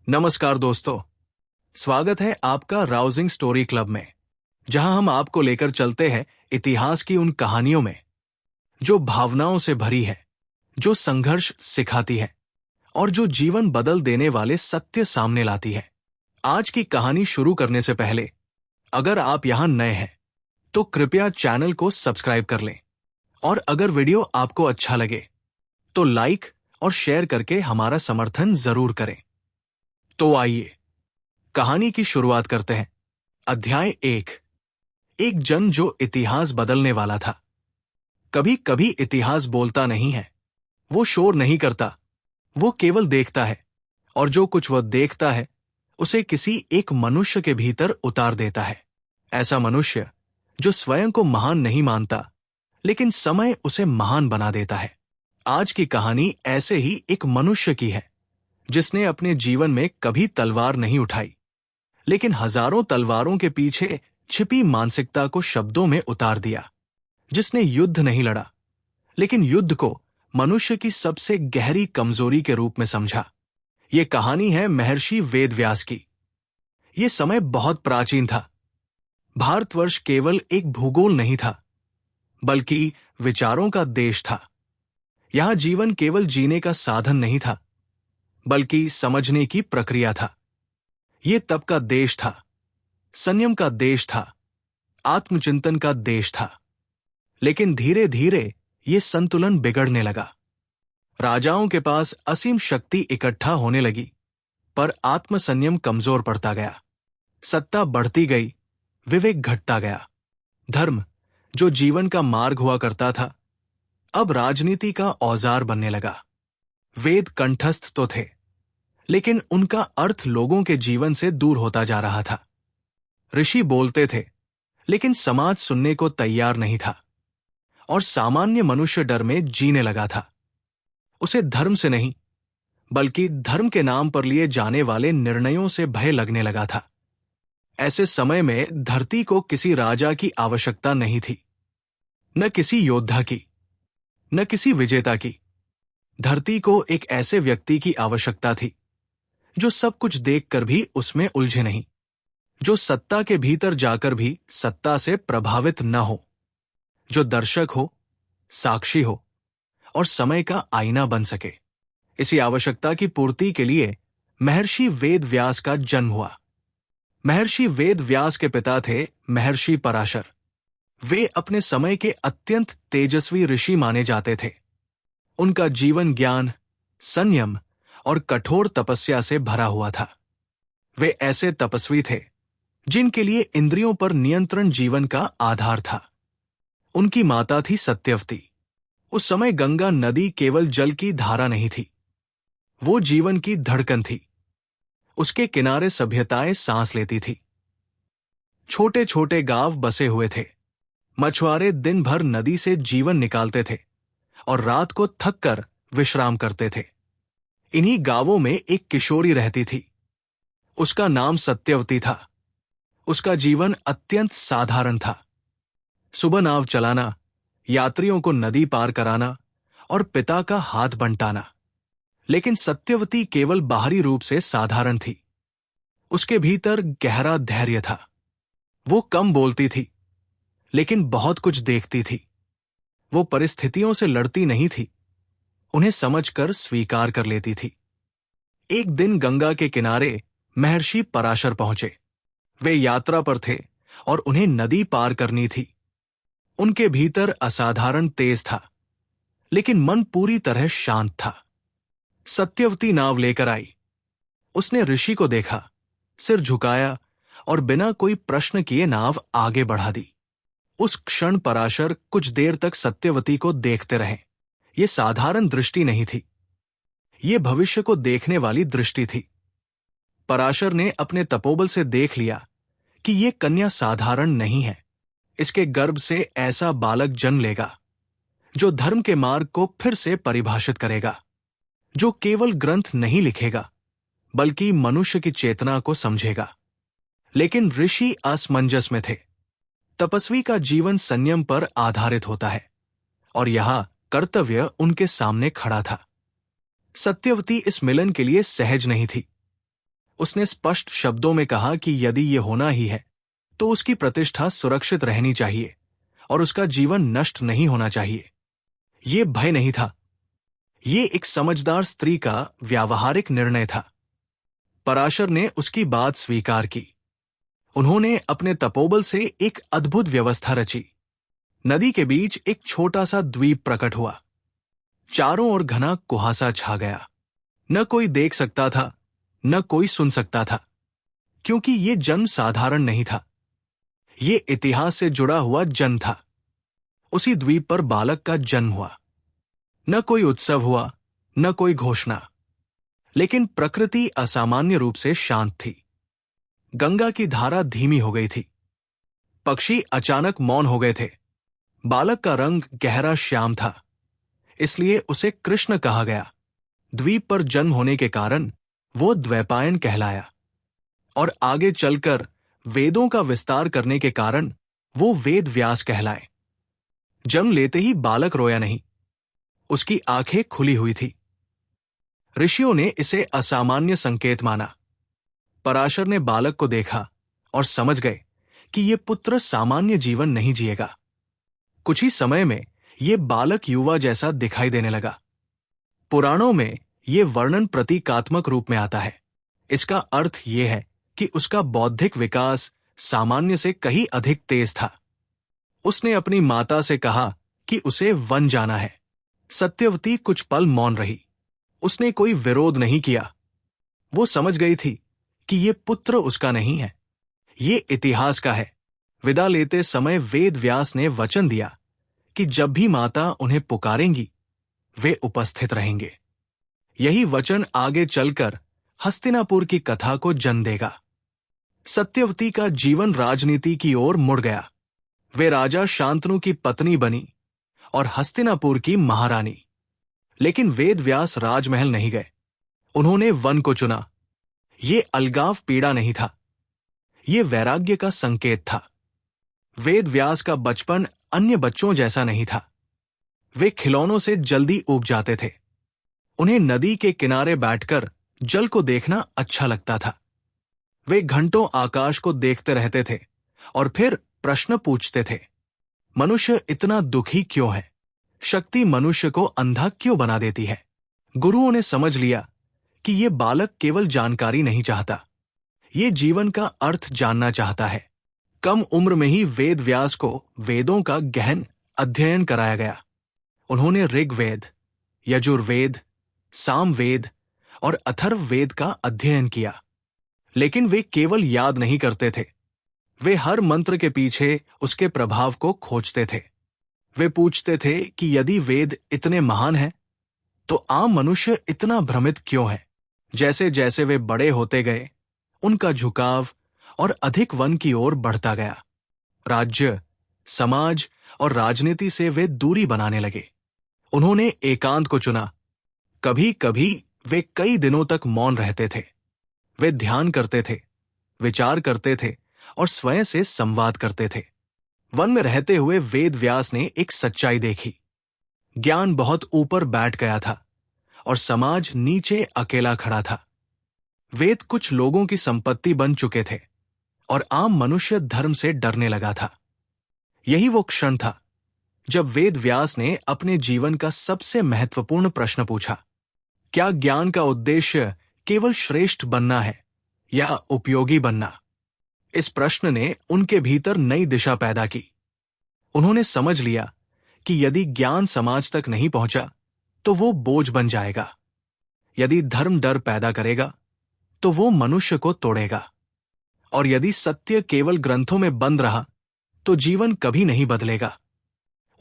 नमस्कार दोस्तों, स्वागत है आपका राउजिंग स्टोरी क्लब में, जहां हम आपको लेकर चलते हैं इतिहास की उन कहानियों में जो भावनाओं से भरी है, जो संघर्ष सिखाती है और जो जीवन बदल देने वाले सत्य सामने लाती है। आज की कहानी शुरू करने से पहले अगर आप यहां नए हैं तो कृपया चैनल को सब्सक्राइब कर लें और अगर वीडियो आपको अच्छा लगे तो लाइक और शेयर करके हमारा समर्थन जरूर करें। तो आइए कहानी की शुरुआत करते हैं। अध्याय 1। एक जन जो इतिहास बदलने वाला था। कभी कभी इतिहास बोलता नहीं है, वो शोर नहीं करता, वो केवल देखता है, और जो कुछ वह देखता है उसे किसी एक मनुष्य के भीतर उतार देता है। ऐसा मनुष्य जो स्वयं को महान नहीं मानता, लेकिन समय उसे महान बना देता है। आज की कहानी ऐसे ही एक मनुष्य की है जिसने अपने जीवन में कभी तलवार नहीं उठाई, लेकिन हजारों तलवारों के पीछे छिपी मानसिकता को शब्दों में उतार दिया। जिसने युद्ध नहीं लड़ा, लेकिन युद्ध को मनुष्य की सबसे गहरी कमजोरी के रूप में समझा। ये कहानी है महर्षि वेदव्यास की। ये समय बहुत प्राचीन था। भारतवर्ष केवल एक भूगोल नहीं था, बल्कि विचारों का देश था। यहां जीवन केवल जीने का साधन नहीं था, बल्कि समझने की प्रक्रिया था। ये तप का देश था, संयम का देश था, आत्मचिंतन का देश था। लेकिन धीरे धीरे ये संतुलन बिगड़ने लगा। राजाओं के पास असीम शक्ति इकट्ठा होने लगी, पर आत्मसंयम कमजोर पड़ता गया। सत्ता बढ़ती गई, विवेक घटता गया। धर्म, जो जीवन का मार्ग हुआ करता था, अब राजनीति का औजार बनने लगा। वेद कंठस्थ तो थे, लेकिन उनका अर्थ लोगों के जीवन से दूर होता जा रहा था। ऋषि बोलते थे, लेकिन समाज सुनने को तैयार नहीं था, और सामान्य मनुष्य डर में जीने लगा था। उसे धर्म से नहीं, बल्कि धर्म के नाम पर लिए जाने वाले निर्णयों से भय लगने लगा था। ऐसे समय में धरती को किसी राजा की आवश्यकता नहीं थी, न किसी योद्धा की, न किसी विजेता की। धरती को एक ऐसे व्यक्ति की आवश्यकता थी जो सब कुछ देखकर भी उसमें उलझे नहीं, जो सत्ता के भीतर जाकर भी सत्ता से प्रभावित न हो, जो दर्शक हो, साक्षी हो और समय का आईना बन सके। इसी आवश्यकता की पूर्ति के लिए महर्षि वेदव्यास का जन्म हुआ। महर्षि वेदव्यास के पिता थे महर्षि पराशर। वे अपने समय के अत्यंत तेजस्वी ऋषि माने जाते थे। उनका जीवन ज्ञान, संयम और कठोर तपस्या से भरा हुआ था। वे ऐसे तपस्वी थे जिनके लिए इंद्रियों पर नियंत्रण जीवन का आधार था। उनकी माता थी सत्यवती। उस समय गंगा नदी केवल जल की धारा नहीं थी, वो जीवन की धड़कन थी। उसके किनारे सभ्यताएं सांस लेती थी। छोटे छोटे गांव बसे हुए थे। मछुआरे दिन भर नदी से जीवन निकालते थे और रात को थक कर विश्राम करते थे। इन्हीं गांवों में एक किशोरी रहती थी। उसका नाम सत्यवती था। उसका जीवन अत्यंत साधारण था। सुबह नाव चलाना, यात्रियों को नदी पार कराना और पिता का हाथ बंटाना। लेकिन सत्यवती केवल बाहरी रूप से साधारण थी। उसके भीतर गहरा धैर्य था। वो कम बोलती थी, लेकिन बहुत कुछ देखती थी। वो परिस्थितियों से लड़ती नहीं थी, उन्हें समझकर स्वीकार कर लेती थी। एक दिन गंगा के किनारे महर्षि पराशर पहुंचे। वे यात्रा पर थे और उन्हें नदी पार करनी थी। उनके भीतर असाधारण तेज था, लेकिन मन पूरी तरह शांत था। सत्यवती नाव लेकर आई। उसने ऋषि को देखा, सिर झुकाया और बिना कोई प्रश्न किए नाव आगे बढ़ा दी। उस क्षण पराशर कुछ देर तक सत्यवती को देखते रहे। ये साधारण दृष्टि नहीं थी, ये भविष्य को देखने वाली दृष्टि थी। पराशर ने अपने तपोबल से देख लिया कि ये कन्या साधारण नहीं है। इसके गर्भ से ऐसा बालक जन्म लेगा जो धर्म के मार्ग को फिर से परिभाषित करेगा, जो केवल ग्रंथ नहीं लिखेगा, बल्कि मनुष्य की चेतना को समझेगा। लेकिन ऋषि असमंजस में थे। तपस्वी का जीवन संयम पर आधारित होता है, और यहां कर्तव्य उनके सामने खड़ा था। सत्यवती इस मिलन के लिए सहज नहीं थी। उसने स्पष्ट शब्दों में कहा कि यदि ये होना ही है तो उसकी प्रतिष्ठा सुरक्षित रहनी चाहिए और उसका जीवन नष्ट नहीं होना चाहिए। ये भय नहीं था, ये एक समझदार स्त्री का व्यावहारिक निर्णय था। पराशर ने उसकी बात स्वीकार की। उन्होंने अपने तपोबल से एक अद्भुत व्यवस्था रची। नदी के बीच एक छोटा सा द्वीप प्रकट हुआ। चारों ओर घना कुहासा छा गया। न कोई देख सकता था, न कोई सुन सकता था, क्योंकि ये जन्म साधारण नहीं था, ये इतिहास से जुड़ा हुआ जन्म था। उसी द्वीप पर बालक का जन्म हुआ। न कोई उत्सव हुआ, न कोई घोषणा, लेकिन प्रकृति असामान्य रूप से शांत थी। गंगा की धारा धीमी हो गई थी। पक्षी अचानक मौन हो गए थे। बालक का रंग गहरा श्याम था, इसलिए उसे कृष्ण कहा गया। द्वीप पर जन्म होने के कारण वो द्वैपायन कहलाया और आगे चलकर वेदों का विस्तार करने के कारण वो वेद व्यास कहलाए। जन्म लेते ही बालक रोया नहीं, उसकी आंखें खुली हुई थी। ऋषियों ने इसे असामान्य संकेत माना। पराशर ने बालक को देखा और समझ गए कि ये पुत्र सामान्य जीवन नहीं जिएगा। कुछ ही समय में ये बालक युवा जैसा दिखाई देने लगा। पुराणों में ये वर्णन प्रतीकात्मक रूप में आता है। इसका अर्थ ये है कि उसका बौद्धिक विकास सामान्य से कहीं अधिक तेज था। उसने अपनी माता से कहा कि उसे वन जाना है। सत्यवती कुछ पल मौन रही। उसने कोई विरोध नहीं किया। वो समझ गई थी कि ये पुत्र उसका नहीं है, ये इतिहास का है। विदा लेते समय वेद व्यास ने वचन दिया कि जब भी माता उन्हें पुकारेंगी वे उपस्थित रहेंगे। यही वचन आगे चलकर हस्तिनापुर की कथा को जन्म देगा। सत्यवती का जीवन राजनीति की ओर मुड़ गया। वे राजा शांतनु की पत्नी बनी और हस्तिनापुर की महारानी। लेकिन वेद व्यास राजमहल नहीं गए। उन्होंने वन को चुना। ये अलगाव पीड़ा नहीं था, ये वैराग्य का संकेत था। वेद व्यास का बचपन अन्य बच्चों जैसा नहीं था। वे खिलौनों से जल्दी ऊब जाते थे। उन्हें नदी के किनारे बैठकर जल को देखना अच्छा लगता था। वे घंटों आकाश को देखते रहते थे और फिर प्रश्न पूछते थे, मनुष्य इतना दुखी क्यों है? शक्ति मनुष्य को अंधा क्यों बना देती है? गुरुओं ने समझ लिया कि ये बालक केवल जानकारी नहीं चाहता, ये जीवन का अर्थ जानना चाहता है। कम उम्र में ही वेद व्यास को वेदों का गहन अध्ययन कराया गया। उन्होंने ऋग्वेद, यजुर्वेद, सामवेद और अथर्ववेद का अध्ययन किया। लेकिन वे केवल याद नहीं करते थे, वे हर मंत्र के पीछे उसके प्रभाव को खोजते थे। वे पूछते थे कि यदि वेद इतने महान हैं, तो आम मनुष्य इतना भ्रमित क्यों है? जैसे जैसे वे बड़े होते गए, उनका झुकाव और अधिक वन की ओर बढ़ता गया। राज्य, समाज और राजनीति से वे दूरी बनाने लगे। उन्होंने एकांत को चुना। कभी कभी वे कई दिनों तक मौन रहते थे। वे ध्यान करते थे, विचार करते थे और स्वयं से संवाद करते थे। वन में रहते हुए वेद व्यास ने एक सच्चाई देखी। ज्ञान बहुत ऊपर बैठ गया था और समाज नीचे अकेला खड़ा था। वेद कुछ लोगों की संपत्ति बन चुके थे और आम मनुष्य धर्म से डरने लगा था। यही वो क्षण था जब वेद व्यास ने अपने जीवन का सबसे महत्वपूर्ण प्रश्न पूछा, क्या ज्ञान का उद्देश्य केवल श्रेष्ठ बनना है या उपयोगी बनना? इस प्रश्न ने उनके भीतर नई दिशा पैदा की। उन्होंने समझ लिया कि यदि ज्ञान समाज तक नहीं पहुंचा तो वो बोझ बन जाएगा। यदि धर्म डर पैदा करेगा तो वो मनुष्य को तोड़ेगा। और यदि सत्य केवल ग्रंथों में बंद रहा तो जीवन कभी नहीं बदलेगा।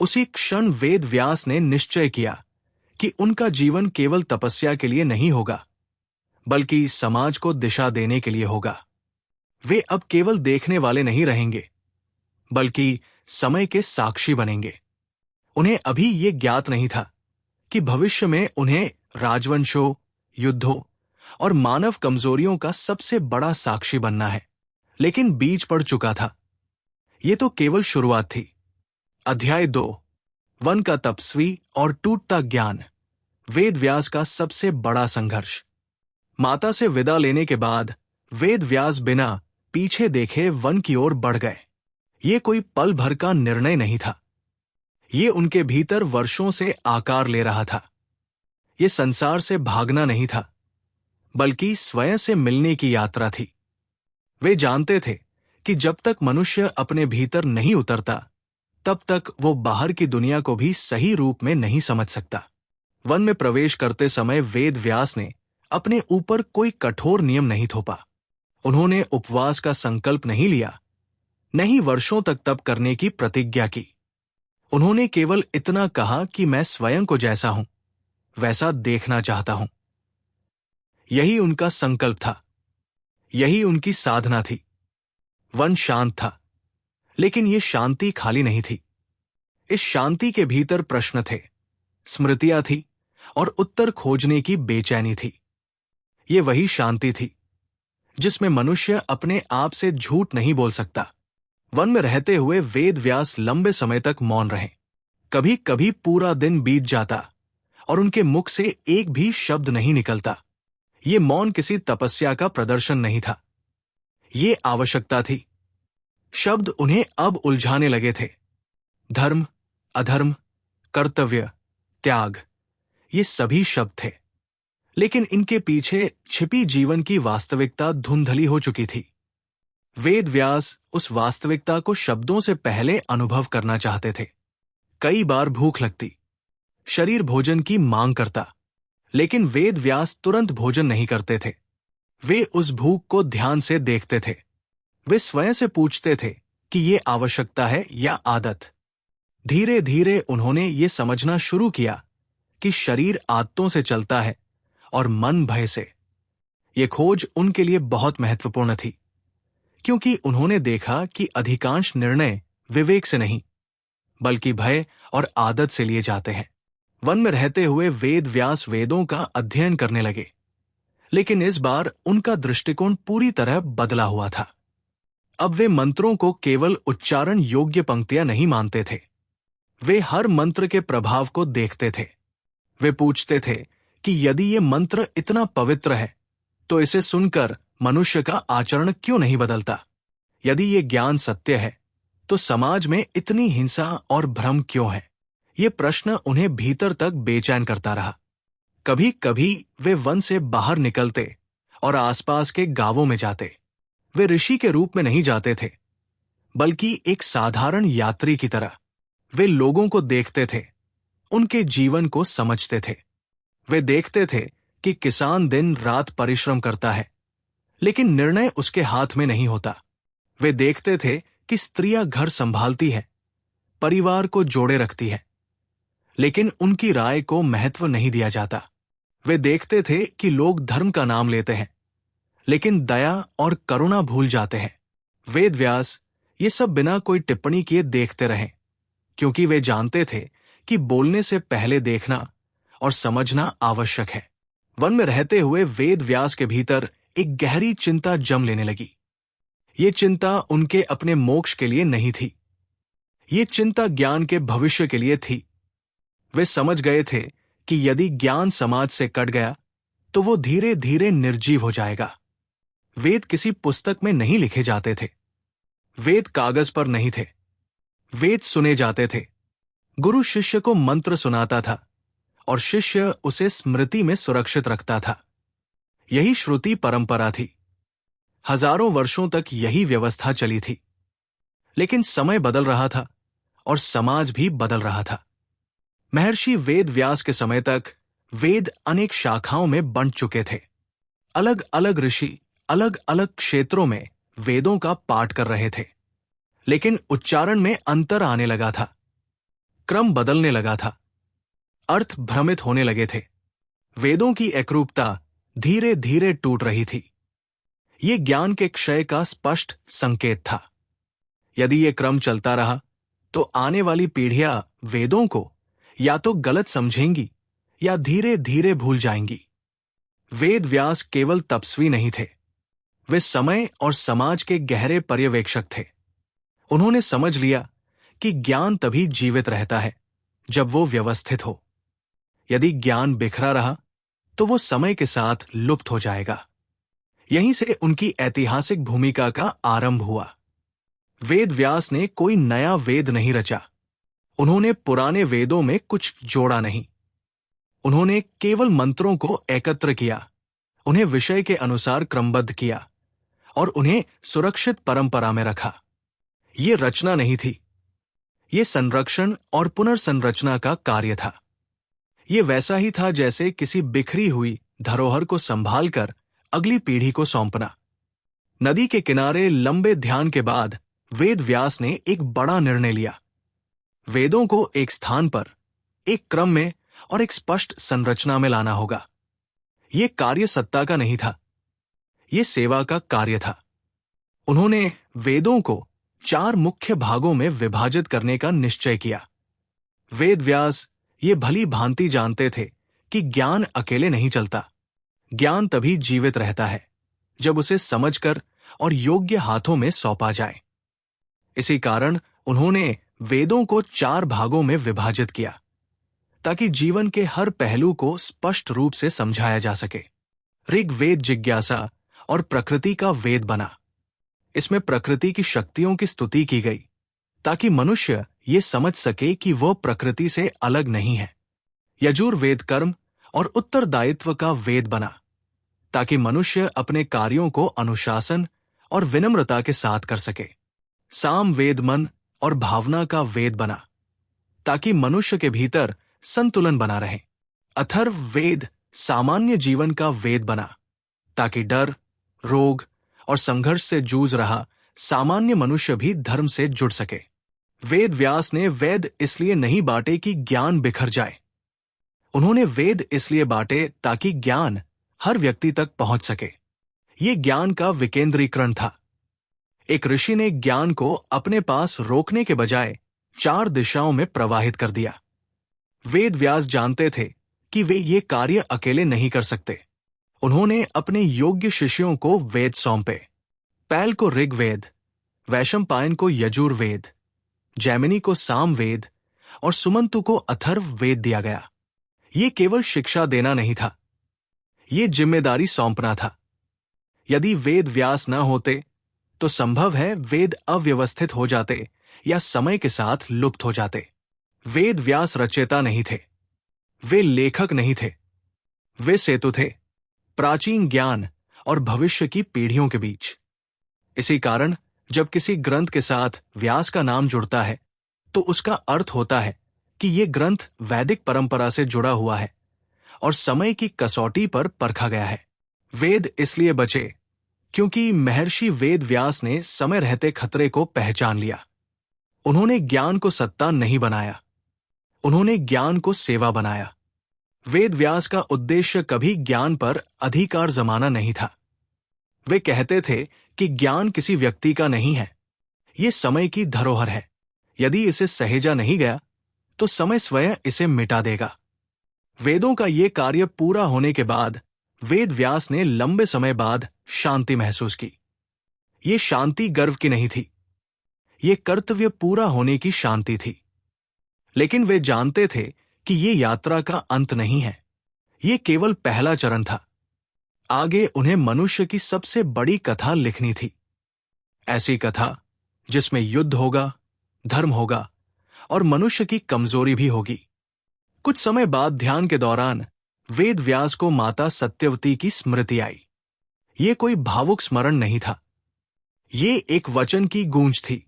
उसी क्षण वेद व्यास ने निश्चय किया कि उनका जीवन केवल तपस्या के लिए नहीं होगा, बल्कि समाज को दिशा देने के लिए होगा। वे अब केवल देखने वाले नहीं रहेंगे, बल्कि समय के साक्षी बनेंगे। उन्हें अभी ये ज्ञात नहीं था कि भविष्य में उन्हें राजवंशों, युद्धों और मानव कमजोरियों का सबसे बड़ा साक्षी बनना है। लेकिन बीज पड़ चुका था। ये तो केवल शुरुआत थी। अध्याय 2, वन का तपस्वी और टूटता ज्ञान। वेद व्यास का सबसे बड़ा संघर्ष। माता से विदा लेने के बाद वेद व्यास बिना पीछे देखे वन की ओर बढ़ गए। ये कोई पल भर का निर्णय नहीं था। ये उनके भीतर वर्षों से आकार ले रहा था। ये संसार से भागना नहीं था, बल्कि स्वयं से मिलने की यात्रा थी। वे जानते थे कि जब तक मनुष्य अपने भीतर नहीं उतरता, तब तक वो बाहर की दुनिया को भी सही रूप में नहीं समझ सकता। वन में प्रवेश करते समय वेद व्यास ने अपने ऊपर कोई कठोर नियम नहीं थोपा। उन्होंने उपवास का संकल्प नहीं लिया, नहीं वर्षों तक तप करने की प्रतिज्ञा की। उन्होंने केवल इतना कहा कि मैं स्वयं को जैसा हूं वैसा देखना चाहता हूं। यही उनका संकल्प था, यही उनकी साधना थी। वन शांत था, लेकिन ये शांति खाली नहीं थी। इस शांति के भीतर प्रश्न थे, स्मृतियां थी और उत्तर खोजने की बेचैनी थी। ये वही शांति थी जिसमें मनुष्य अपने आप से झूठ नहीं बोल सकता। वन में रहते हुए वेद व्यास लंबे समय तक मौन रहे। कभी कभी पूरा दिन बीत जाता और उनके मुख से एक भी शब्द नहीं निकलता। ये मौन किसी तपस्या का प्रदर्शन नहीं था, ये आवश्यकता थी। शब्द उन्हें अब उलझाने लगे थे। धर्म, अधर्म, कर्तव्य, त्याग, ये सभी शब्द थे, लेकिन इनके पीछे छिपी जीवन की वास्तविकता धुंधली हो चुकी थी। वेद व्यास उस वास्तविकता को शब्दों से पहले अनुभव करना चाहते थे। कई बार भूख लगती, शरीर भोजन की मांग करता, लेकिन वेद व्यास तुरंत भोजन नहीं करते थे। वे उस भूख को ध्यान से देखते थे। वे स्वयं से पूछते थे कि ये आवश्यकता है या आदत। धीरे धीरे उन्होंने ये समझना शुरू किया कि शरीर आदतों से चलता है और मन भय से। ये खोज उनके लिए बहुत महत्वपूर्ण थी, क्योंकि उन्होंने देखा कि अधिकांश निर्णय विवेक से नहीं, बल्कि भय और आदत से लिए जाते हैं। वन में रहते हुए वेद व्यास वेदों का अध्ययन करने लगे, लेकिन इस बार उनका दृष्टिकोण पूरी तरह बदला हुआ था। अब वे मंत्रों को केवल उच्चारण योग्य पंक्तियां नहीं मानते थे। वे हर मंत्र के प्रभाव को देखते थे। वे पूछते थे कि यदि ये मंत्र इतना पवित्र है, तो इसे सुनकर मनुष्य का आचरण क्यों नहीं बदलता? यदि ये ज्ञान सत्य है, तो समाज में इतनी हिंसा और भ्रम क्यों है? ये प्रश्न उन्हें भीतर तक बेचैन करता रहा। कभी कभी वे वन से बाहर निकलते और आसपास के गांवों में जाते। वे ऋषि के रूप में नहीं जाते थे, बल्कि एक साधारण यात्री की तरह। वे लोगों को देखते थे, उनके जीवन को समझते थे। वे देखते थे कि किसान दिन रात परिश्रम करता है, लेकिन निर्णय उसके हाथ में नहीं होता। वे देखते थे कि स्त्रियां घर संभालती है, परिवार को जोड़े रखती है, लेकिन उनकी राय को महत्व नहीं दिया जाता। वे देखते थे कि लोग धर्म का नाम लेते हैं, लेकिन दया और करुणा भूल जाते हैं। वेद व्यास ये सब बिना कोई टिप्पणी किए देखते रहे, क्योंकि वे जानते थे कि बोलने से पहले देखना और समझना आवश्यक है। वन में रहते हुए वेद व्यास के भीतर एक गहरी चिंता जम लेने लगी। ये चिंता उनके अपने मोक्ष के लिए नहीं थी, ये चिंता ज्ञान के भविष्य के लिए थी। वे समझ गए थे कि यदि ज्ञान समाज से कट गया, तो वो धीरे धीरे निर्जीव हो जाएगा। वेद किसी पुस्तक में नहीं लिखे जाते थे, वेद कागज पर नहीं थे, वेद सुने जाते थे। गुरु शिष्य को मंत्र सुनाता था और शिष्य उसे स्मृति में सुरक्षित रखता था। यही श्रुति परंपरा थी। हजारों वर्षों तक यही व्यवस्था चली थी। लेकिन समय बदल रहा था और समाज भी बदल रहा था। महर्षि वेद व्यास के समय तक वेद अनेक शाखाओं में बंट चुके थे। अलग अलग ऋषि अलग अलग क्षेत्रों में वेदों का पाठ कर रहे थे, लेकिन उच्चारण में अंतर आने लगा था, क्रम बदलने लगा था, अर्थ भ्रमित होने लगे थे। वेदों की एकरूपता धीरे धीरे टूट रही थी। ये ज्ञान के क्षय का स्पष्ट संकेत था। यदि ये क्रम चलता रहा, तो आने वाली पीढ़ियां वेदों को या तो गलत समझेंगी या धीरे धीरे भूल जाएंगी। वेद व्यास केवल तपस्वी नहीं थे, वे समय और समाज के गहरे पर्यवेक्षक थे। उन्होंने समझ लिया कि ज्ञान तभी जीवित रहता है जब वो व्यवस्थित हो। यदि ज्ञान बिखरा रहा, तो वो समय के साथ लुप्त हो जाएगा। यहीं से उनकी ऐतिहासिक भूमिका का आरंभ हुआ। वेद व्यास ने कोई नया वेद नहीं रचा। उन्होंने पुराने वेदों में कुछ जोड़ा नहीं। उन्होंने केवल मंत्रों को एकत्र किया, उन्हें विषय के अनुसार क्रमबद्ध किया और उन्हें सुरक्षित परंपरा में रखा। ये रचना नहीं थी, ये संरक्षण और पुनर्संरचना का कार्य था। ये वैसा ही था जैसे किसी बिखरी हुई धरोहर को संभालकर अगली पीढ़ी को सौंपना। नदी के किनारे लंबे ध्यान के बाद वेद व्यास ने एक बड़ा निर्णय लिया। वेदों को एक स्थान पर, एक क्रम में और एक स्पष्ट संरचना में लाना होगा। यह कार्य सत्ता का नहीं था, यह सेवा का कार्य था। उन्होंने वेदों को 4 मुख्य भागों में विभाजित करने का निश्चय किया। वेद व्यास ये भली भांति जानते थे कि ज्ञान अकेले नहीं चलता। ज्ञान तभी जीवित रहता है जब उसे समझकर और योग्य हाथों में सौंपा जाए। इसी कारण उन्होंने वेदों को 4 भागों में विभाजित किया ताकि जीवन के हर पहलू को स्पष्ट रूप से समझाया जा सके। ऋग्वेद जिज्ञासा और प्रकृति का वेद बना। इसमें प्रकृति की शक्तियों की स्तुति की गई ताकि मनुष्य ये समझ सके कि वह प्रकृति से अलग नहीं है। यजुर्वेद कर्म और उत्तरदायित्व का वेद बना ताकि मनुष्य अपने कार्यों को अनुशासन और विनम्रता के साथ कर सके। सामवेद मन और भावना का वेद बना ताकि मनुष्य के भीतर संतुलन बना रहे। अथर्व वेद सामान्य जीवन का वेद बना ताकि डर, रोग और संघर्ष से जूझ रहा सामान्य मनुष्य भी धर्म से जुड़ सके। वेद व्यास ने वेद इसलिए नहीं बांटे कि ज्ञान बिखर जाए। उन्होंने वेद इसलिए बांटे ताकि ज्ञान हर व्यक्ति तक पहुंच सके। ये ज्ञान का विकेंद्रीकरण था। एक ऋषि ने ज्ञान को अपने पास रोकने के बजाय 4 दिशाओं में प्रवाहित कर दिया। वेद व्यास जानते थे कि वे ये कार्य अकेले नहीं कर सकते। उन्होंने अपने योग्य शिष्यों को वेद सौंपे। पैल को ऋग्वेद, वैशंपायन को यजुर्वेद, जैमिनी को सामवेद और सुमंतु को अथर्व वेद दिया गया। ये केवल शिक्षा देना नहीं था, ये जिम्मेदारी सौंपना था। यदि वेद व्यास न होते तो संभव है वेद अव्यवस्थित हो जाते या समय के साथ लुप्त हो जाते। वेद व्यास रचयिता नहीं थे, वे लेखक नहीं थे, वे सेतु थे प्राचीन ज्ञान और भविष्य की पीढ़ियों के बीच। इसी कारण जब किसी ग्रंथ के साथ व्यास का नाम जुड़ता है तो उसका अर्थ होता है कि ये ग्रंथ वैदिक परंपरा से जुड़ा हुआ है और समय की कसौटी पर परखा गया है। वेद इसलिए बचे क्योंकि महर्षि वेद व्यास ने समय रहते खतरे को पहचान लिया। उन्होंने ज्ञान को सत्ता नहीं बनाया, उन्होंने ज्ञान को सेवा बनाया। वेद व्यास का उद्देश्य कभी ज्ञान पर अधिकार जमाना नहीं था। वे कहते थे कि ज्ञान किसी व्यक्ति का नहीं है, ये समय की धरोहर है। यदि इसे सहेजा नहीं गया तो समय स्वयं इसे मिटा देगा। वेदों का ये कार्य पूरा होने के बाद वेद व्यास ने लंबे समय बाद शांति महसूस की। ये शांति गर्व की नहीं थी, ये कर्तव्य पूरा होने की शांति थी। लेकिन वे जानते थे कि ये यात्रा का अंत नहीं है, ये केवल पहला चरण था। आगे उन्हें मनुष्य की सबसे बड़ी कथा लिखनी थी। ऐसी कथा जिसमें युद्ध होगा, धर्म होगा और मनुष्य की कमजोरी भी होगी। कुछ समय बाद ध्यान के दौरान वेद व्यास को माता सत्यवती की स्मृति आई। ये कोई भावुक स्मरण नहीं था, ये एक वचन की गूंज थी।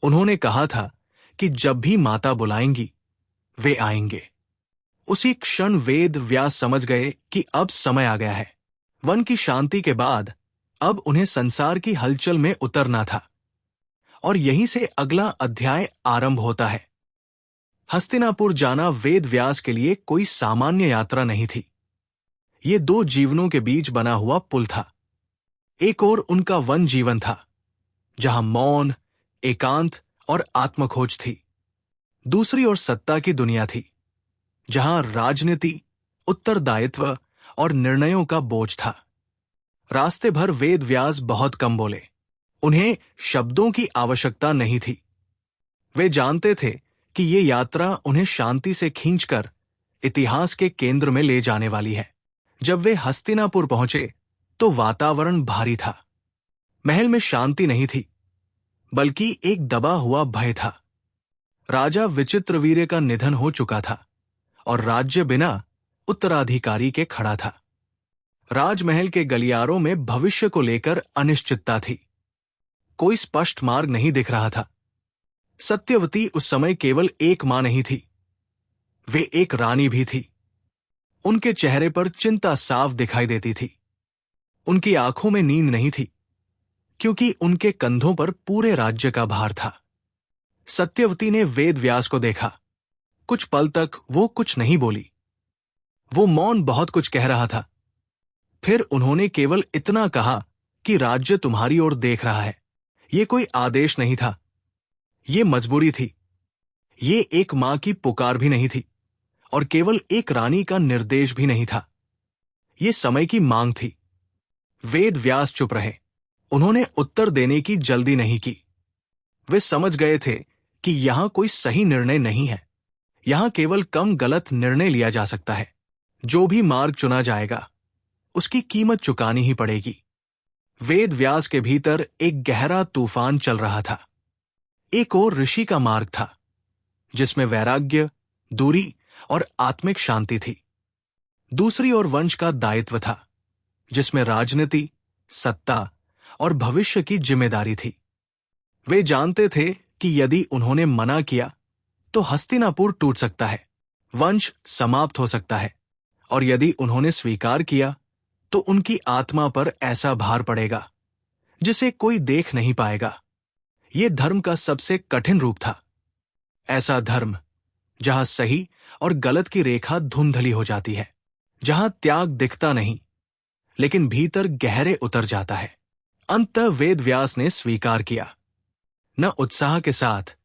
उन्होंने कहा था कि जब भी माता बुलाएंगी वे आएंगे। उसी क्षण वेद व्यास समझ गए कि अब समय आ गया है। वन की शांति के बाद अब उन्हें संसार की हलचल में उतरना था और यहीं से अगला अध्याय आरंभ होता है। हस्तिनापुर जाना वेद व्यास के लिए कोई सामान्य यात्रा नहीं थी। ये 2 जीवनों के बीच बना हुआ पुल था। एक ओर उनका वन जीवन था जहां मौन, एकांत और आत्मखोज थी। दूसरी ओर सत्ता की दुनिया थी जहां राजनीति, उत्तरदायित्व और निर्णयों का बोझ था। रास्ते भर वेद व्यास बहुत कम बोले। उन्हें शब्दों की आवश्यकता नहीं थी। वे जानते थे कि ये यात्रा उन्हें शांति से खींचकर इतिहास के केंद्र में ले जाने वाली है। जब वे हस्तिनापुर पहुंचे तो वातावरण भारी था। महल में शांति नहीं थी, बल्कि एक दबा हुआ भय था। राजा विचित्रवीर्य का निधन हो चुका था और राज्य बिना उत्तराधिकारी के खड़ा था। राजमहल के गलियारों में भविष्य को लेकर अनिश्चितता थी। कोई स्पष्ट मार्ग नहीं दिख रहा था। सत्यवती उस समय केवल एक मां नहीं थी, वे एक रानी भी थी। उनके चेहरे पर चिंता साफ दिखाई देती थी। उनकी आंखों में नींद नहीं थी, क्योंकि उनके कंधों पर पूरे राज्य का भार था। सत्यवती ने वेद व्यास को देखा। कुछ पल तक वो कुछ नहीं बोली। वो मौन बहुत कुछ कह रहा था। फिर उन्होंने केवल इतना कहा कि राज्य तुम्हारी ओर देख रहा है। ये कोई आदेश नहीं था, ये मजबूरी थी। ये एक मां की पुकार भी नहीं थी और केवल एक रानी का निर्देश भी नहीं था। ये समय की मांग थी। वेद व्यास चुप रहे। उन्होंने उत्तर देने की जल्दी नहीं की। वे समझ गए थे कि यहां कोई सही निर्णय नहीं है। यहां केवल कम गलत निर्णय लिया जा सकता है। जो भी मार्ग चुना जाएगा, उसकी कीमत चुकानी ही पड़ेगी। वेद व्यास के भीतर एक गहरा तूफान चल रहा था। एक ओर ऋषि का मार्ग था, जिसमें वैराग्य, दूरी और आत्मिक शांति थी। दूसरी ओर वंश का दायित्व था, जिसमें राजनीति, सत्ता और भविष्य की जिम्मेदारी थी। वे जानते थे कि यदि उन्होंने मना किया तो हस्तिनापुर टूट सकता है, वंश समाप्त हो सकता है, और यदि उन्होंने स्वीकार किया तो उनकी आत्मा पर ऐसा भार पड़ेगा जिसे कोई देख नहीं पाएगा। यह धर्म का सबसे कठिन रूप था। ऐसा धर्म जहां सही और गलत की रेखा धुंधली हो जाती है, जहां त्याग दिखता नहीं लेकिन भीतर गहरे उतर जाता है। अंततः वेद व्यास ने स्वीकार किया, न उत्साह के साथ,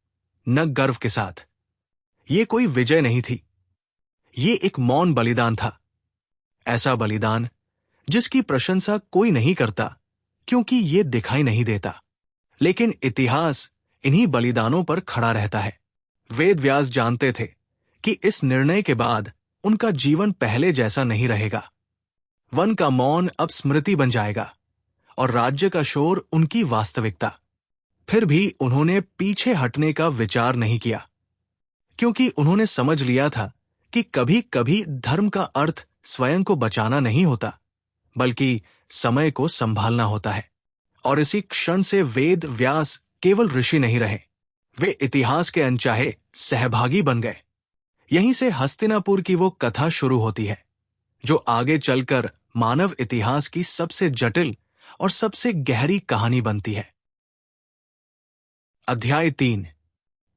न गर्व के साथ। ये कोई विजय नहीं थी, ये एक मौन बलिदान था। ऐसा बलिदान जिसकी प्रशंसा कोई नहीं करता, क्योंकि ये दिखाई नहीं देता, लेकिन इतिहास इन्हीं बलिदानों पर खड़ा रहता है। वेद व्यास जानते थे कि इस निर्णय के बाद उनका जीवन पहले जैसा नहीं रहेगा। वन का मौन अब स्मृति बन जाएगा और राज्य का शोर उनकी वास्तविकता। फिर भी उन्होंने पीछे हटने का विचार नहीं किया, क्योंकि उन्होंने समझ लिया था कि कभी कभी धर्म का अर्थ स्वयं को बचाना नहीं होता, बल्कि समय को संभालना होता है। और इसी क्षण से वेद व्यास केवल ऋषि नहीं रहे, वे इतिहास के अनचाहे सहभागी बन गए। यहीं से हस्तिनापुर की वो कथा शुरू होती है, जो आगे चलकर मानव इतिहास की सबसे जटिल और सबसे गहरी कहानी बनती है। अध्याय 3,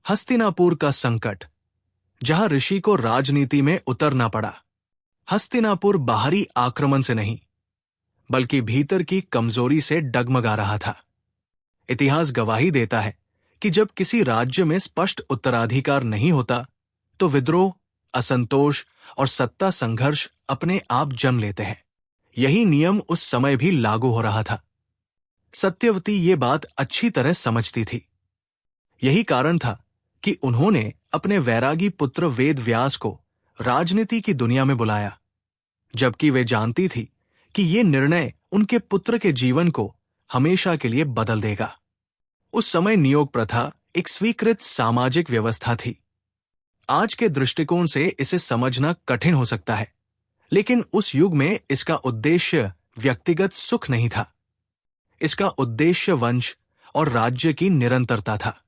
हस्तिनापुर का संकट, जहां ऋषि को राजनीति में उतरना पड़ा। हस्तिनापुर बाहरी आक्रमण से नहीं, बल्कि भीतर की कमजोरी से डगमगा रहा था। इतिहास गवाही देता है कि जब किसी राज्य में स्पष्ट उत्तराधिकार नहीं होता, तो विद्रोह, असंतोष और सत्ता संघर्ष अपने आप जन्म लेते हैं। यही नियम उस समय भी लागू हो रहा था। सत्यवती ये बात अच्छी तरह समझती थी। यही कारण था कि उन्होंने अपने वैरागी पुत्र वेद व्यास को राजनीति की दुनिया में बुलाया, जबकि वे जानती थी कि ये निर्णय उनके पुत्र के जीवन को हमेशा के लिए बदल देगा। उस समय नियोग प्रथा एक स्वीकृत सामाजिक व्यवस्था थी। आज के दृष्टिकोण से इसे समझना कठिन हो सकता है, लेकिन उस युग में इसका उद्देश्य व्यक्तिगत सुख नहीं था। इसका उद्देश्य वंश और राज्य की निरंतरता था।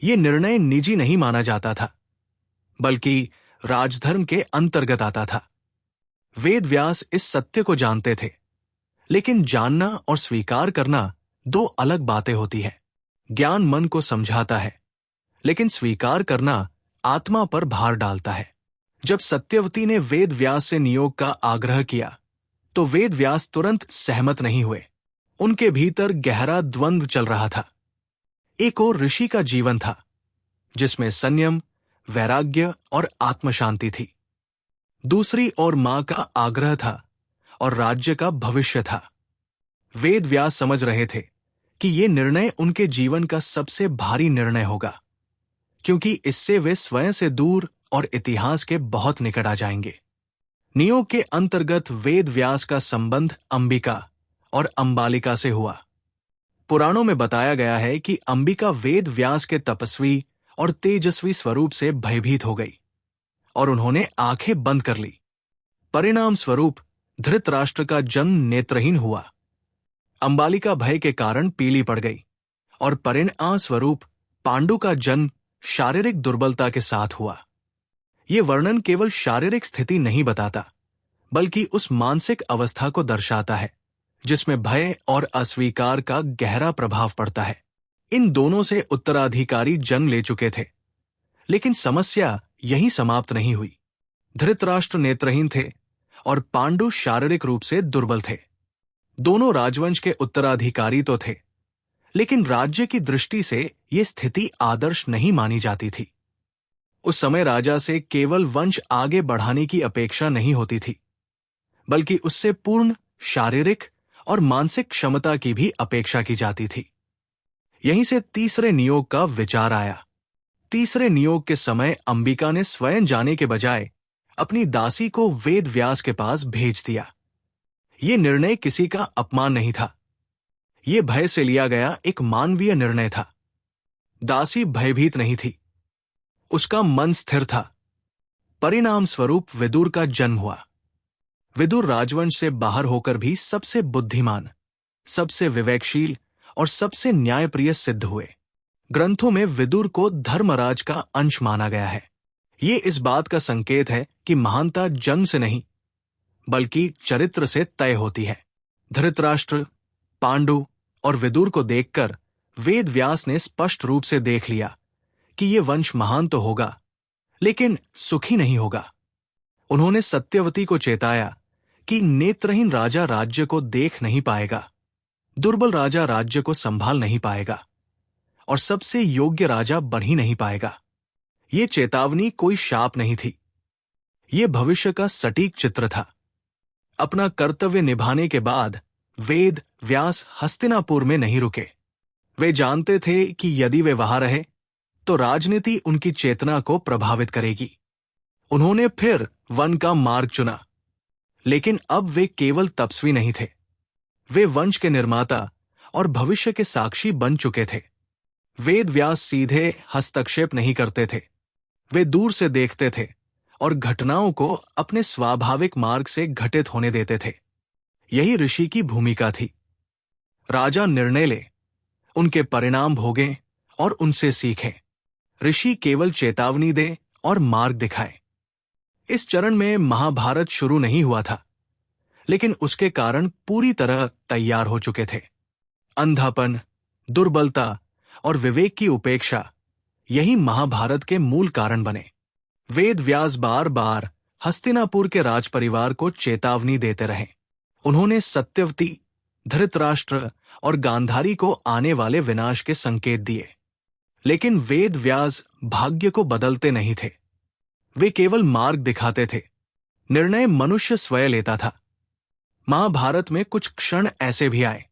यह निर्णय निजी नहीं माना जाता था, बल्कि राजधर्म के अंतर्गत आता था। वेद व्यास इस सत्य को जानते थे, लेकिन जानना और स्वीकार करना दो अलग बातें होती हैं। ज्ञान मन को समझाता है, लेकिन स्वीकार करना आत्मा पर भार डालता है। जब सत्यवती ने वेद व्यास से नियोग का आग्रह किया, तो वेद व्यास तुरंत सहमत नहीं हुए। उनके भीतर गहरा द्वंद्व चल रहा था। एक ओर ऋषि का जीवन था, जिसमें संयम, वैराग्य और आत्मशांति थी। दूसरी ओर मां का आग्रह था और राज्य का भविष्य था। वेद व्यास समझ रहे थे कि यह निर्णय उनके जीवन का सबसे भारी निर्णय होगा, क्योंकि इससे वे स्वयं से दूर और इतिहास के बहुत निकट आ जाएंगे। नियोग के अंतर्गत वेद व्यास का संबंध अंबिका और अंबालिका से हुआ। पुराणों में बताया गया है कि अंबिका वेद व्यास के तपस्वी और तेजस्वी स्वरूप से भयभीत हो गई और उन्होंने आंखें बंद कर ली। परिणाम स्वरूप धृतराष्ट्र का जन्म नेत्रहीन हुआ। अंबालिका भय के कारण पीली पड़ गई और परिणाम स्वरूप पांडु का जन्म शारीरिक दुर्बलता के साथ हुआ। ये वर्णन केवल शारीरिक स्थिति नहीं बताता, बल्कि उस मानसिक अवस्था को दर्शाता है जिसमें भय और अस्वीकार का गहरा प्रभाव पड़ता है। इन दोनों से उत्तराधिकारी जन्म ले चुके थे, लेकिन समस्या यहीं समाप्त नहीं हुई। धृतराष्ट्र नेत्रहीन थे और पांडु शारीरिक रूप से दुर्बल थे। दोनों राजवंश के उत्तराधिकारी तो थे, लेकिन राज्य की दृष्टि से यह स्थिति आदर्श नहीं मानी जाती थी। उस समय राजा से केवल वंश आगे बढ़ाने की अपेक्षा नहीं होती थी, बल्कि उससे पूर्ण शारीरिक और मानसिक क्षमता की भी अपेक्षा की जाती थी। यहीं से तीसरे नियोग का विचार आया। तीसरे नियोग के समय अंबिका ने स्वयं जाने के बजाय अपनी दासी को वेद व्यास के पास भेज दिया। ये निर्णय किसी का अपमान नहीं था, ये भय से लिया गया एक मानवीय निर्णय था। दासी भयभीत नहीं थी, उसका मन स्थिर था। परिणाम स्वरूप विदुर का जन्म हुआ। विदुर राजवंश से बाहर होकर भी सबसे बुद्धिमान, सबसे विवेकशील और सबसे न्यायप्रिय सिद्ध हुए। ग्रंथों में विदुर को धर्मराज का अंश माना गया है। ये इस बात का संकेत है कि महानता जन्म से नहीं, बल्कि चरित्र से तय होती है। धृतराष्ट्र, पांडु और विदुर को देखकर वेद व्यास ने स्पष्ट रूप से देख लिया कि ये वंश महान तो होगा, लेकिन सुखी नहीं होगा। उन्होंने सत्यवती को चेताया कि नेत्रहीन राजा राज्य को देख नहीं पाएगा, दुर्बल राजा राज्य को संभाल नहीं पाएगा और सबसे योग्य राजा बन ही नहीं पाएगा। ये चेतावनी कोई शाप नहीं थी, ये भविष्य का सटीक चित्र था। अपना कर्तव्य निभाने के बाद वेद व्यास हस्तिनापुर में नहीं रुके। वे जानते थे कि यदि वे वहां रहे तो राजनीति उनकी चेतना को प्रभावित करेगी। उन्होंने फिर वन का मार्ग चुना, लेकिन अब वे केवल तपस्वी नहीं थे, वे वंश के निर्माता और भविष्य के साक्षी बन चुके थे। वेद व्यास सीधे हस्तक्षेप नहीं करते थे, वे दूर से देखते थे और घटनाओं को अपने स्वाभाविक मार्ग से घटित होने देते थे। यही ऋषि की भूमिका थी। राजा निर्णय ले, उनके परिणाम भोगें और उनसे सीखें। ऋषि केवल चेतावनी दे और मार्ग दिखाए। इस चरण में महाभारत शुरू नहीं हुआ था, लेकिन उसके कारण पूरी तरह तैयार हो चुके थे। अंधापन, दुर्बलता और विवेक की उपेक्षा, यही महाभारत के मूल कारण बने। वेद व्यास बार बार हस्तिनापुर के राजपरिवार को चेतावनी देते रहे। उन्होंने सत्यवती, धृतराष्ट्र और गांधारी को आने वाले विनाश के संकेत दिए, लेकिन वेद व्यास भाग्य को बदलते नहीं थे, वे केवल मार्ग दिखाते थे। निर्णय मनुष्य स्वयं लेता था। महाभारत में कुछ क्षण ऐसे भी आए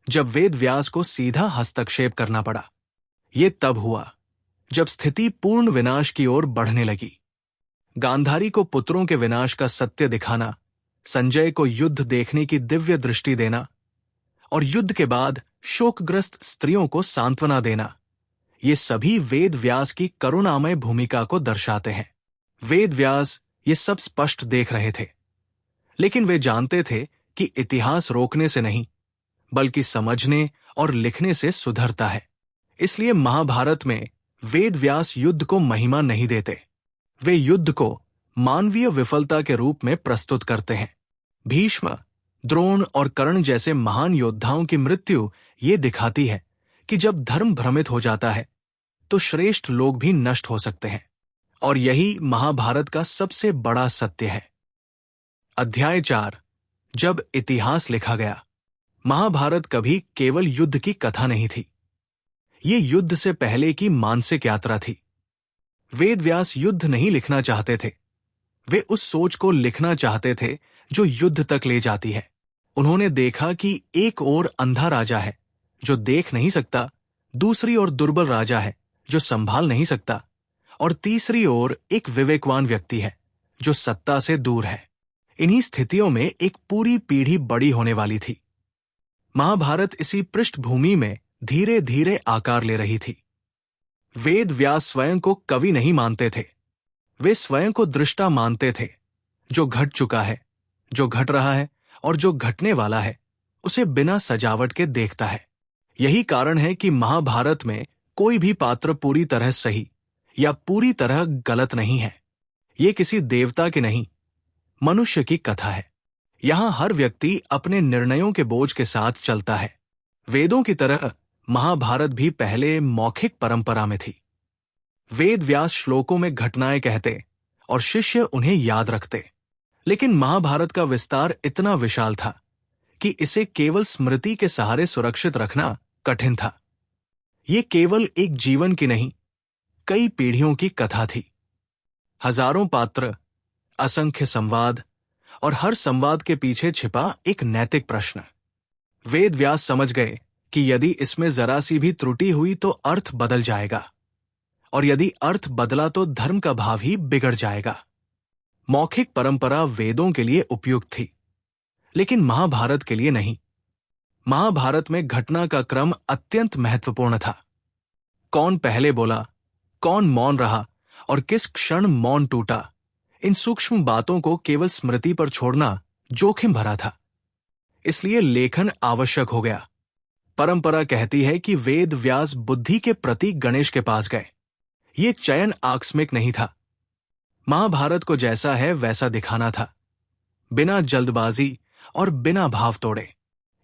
जब वेद व्यास को सीधा हस्तक्षेप करना पड़ा। ये तब हुआ जब स्थिति पूर्ण विनाश की ओर बढ़ने लगी। गांधारी को पुत्रों के विनाश का सत्य दिखाना, संजय को युद्ध देखने की दिव्य दृष्टि देना और युद्ध के बाद शोकग्रस्त स्त्रियों को सांत्वना देना, ये सभी वेद व्यास की करुणामय भूमिका को दर्शाते हैं। वेद व्यास ये सब स्पष्ट देख रहे थे, लेकिन वे जानते थे कि इतिहास रोकने से नहीं, बल्कि समझने और लिखने से सुधरता है। इसलिए महाभारत में वेद व्यास युद्ध को महिमा नहीं देते, वे युद्ध को मानवीय विफलता के रूप में प्रस्तुत करते हैं। भीष्म, द्रोण और कर्ण जैसे महान योद्धाओं की मृत्यु ये दिखाती है कि जब धर्म भ्रमित हो जाता है तो श्रेष्ठ लोग भी नष्ट हो सकते हैं, और यही महाभारत का सबसे बड़ा सत्य है। अध्याय 4, जब इतिहास लिखा गया। महाभारत कभी केवल युद्ध की कथा नहीं थी, ये युद्ध से पहले की मानसिक यात्रा थी। वेद व्यास युद्ध नहीं लिखना चाहते थे, वे उस सोच को लिखना चाहते थे जो युद्ध तक ले जाती है। उन्होंने देखा कि एक ओर अंधा राजा है जो देख नहीं सकता, दूसरी ओर दुर्बल राजा है जो संभाल नहीं सकता, और तीसरी ओर एक विवेकवान व्यक्ति है जो सत्ता से दूर है। इन्हीं स्थितियों में एक पूरी पीढ़ी बड़ी होने वाली थी। महाभारत इसी पृष्ठभूमि में धीरे धीरे आकार ले रही थी। वेद व्यास स्वयं को कवि नहीं मानते थे, वे स्वयं को दृष्टा मानते थे। जो घट चुका है, जो घट रहा है और जो घटने वाला है, उसे बिना सजावट के देखता है। यही कारण है कि महाभारत में कोई भी पात्र पूरी तरह सही या पूरी तरह गलत नहीं है। ये किसी देवता की नहीं, मनुष्य की कथा है। यहां हर व्यक्ति अपने निर्णयों के बोझ के साथ चलता है। वेदों की तरह महाभारत भी पहले मौखिक परंपरा में थी। वेद व्यास श्लोकों में घटनाएं कहते और शिष्य उन्हें याद रखते। लेकिन महाभारत का विस्तार इतना विशाल था कि इसे केवल स्मृति के सहारे सुरक्षित रखना कठिन था। ये केवल एक जीवन की नहीं, कई पीढ़ियों की कथा थी। हजारों पात्र, असंख्य संवाद और हर संवाद के पीछे छिपा एक नैतिक प्रश्न। वेद व्यास समझ गए कि यदि इसमें जरा सी भी त्रुटि हुई तो अर्थ बदल जाएगा, और यदि अर्थ बदला तो धर्म का भाव ही बिगड़ जाएगा। मौखिक परंपरा वेदों के लिए उपयुक्त थी, लेकिन महाभारत के लिए नहीं। महाभारत में घटना का क्रम अत्यंत महत्वपूर्ण था। कौन पहले बोला, कौन मौन रहा और किस क्षण मौन टूटा, इन सूक्ष्म बातों को केवल स्मृति पर छोड़ना जोखिम भरा था। इसलिए लेखन आवश्यक हो गया। परंपरा कहती है कि वेद व्यास बुद्धि के प्रतीक गणेश के पास गए। ये चयन आकस्मिक नहीं था। महाभारत को जैसा है वैसा दिखाना था, बिना जल्दबाजी और बिना भाव तोड़े।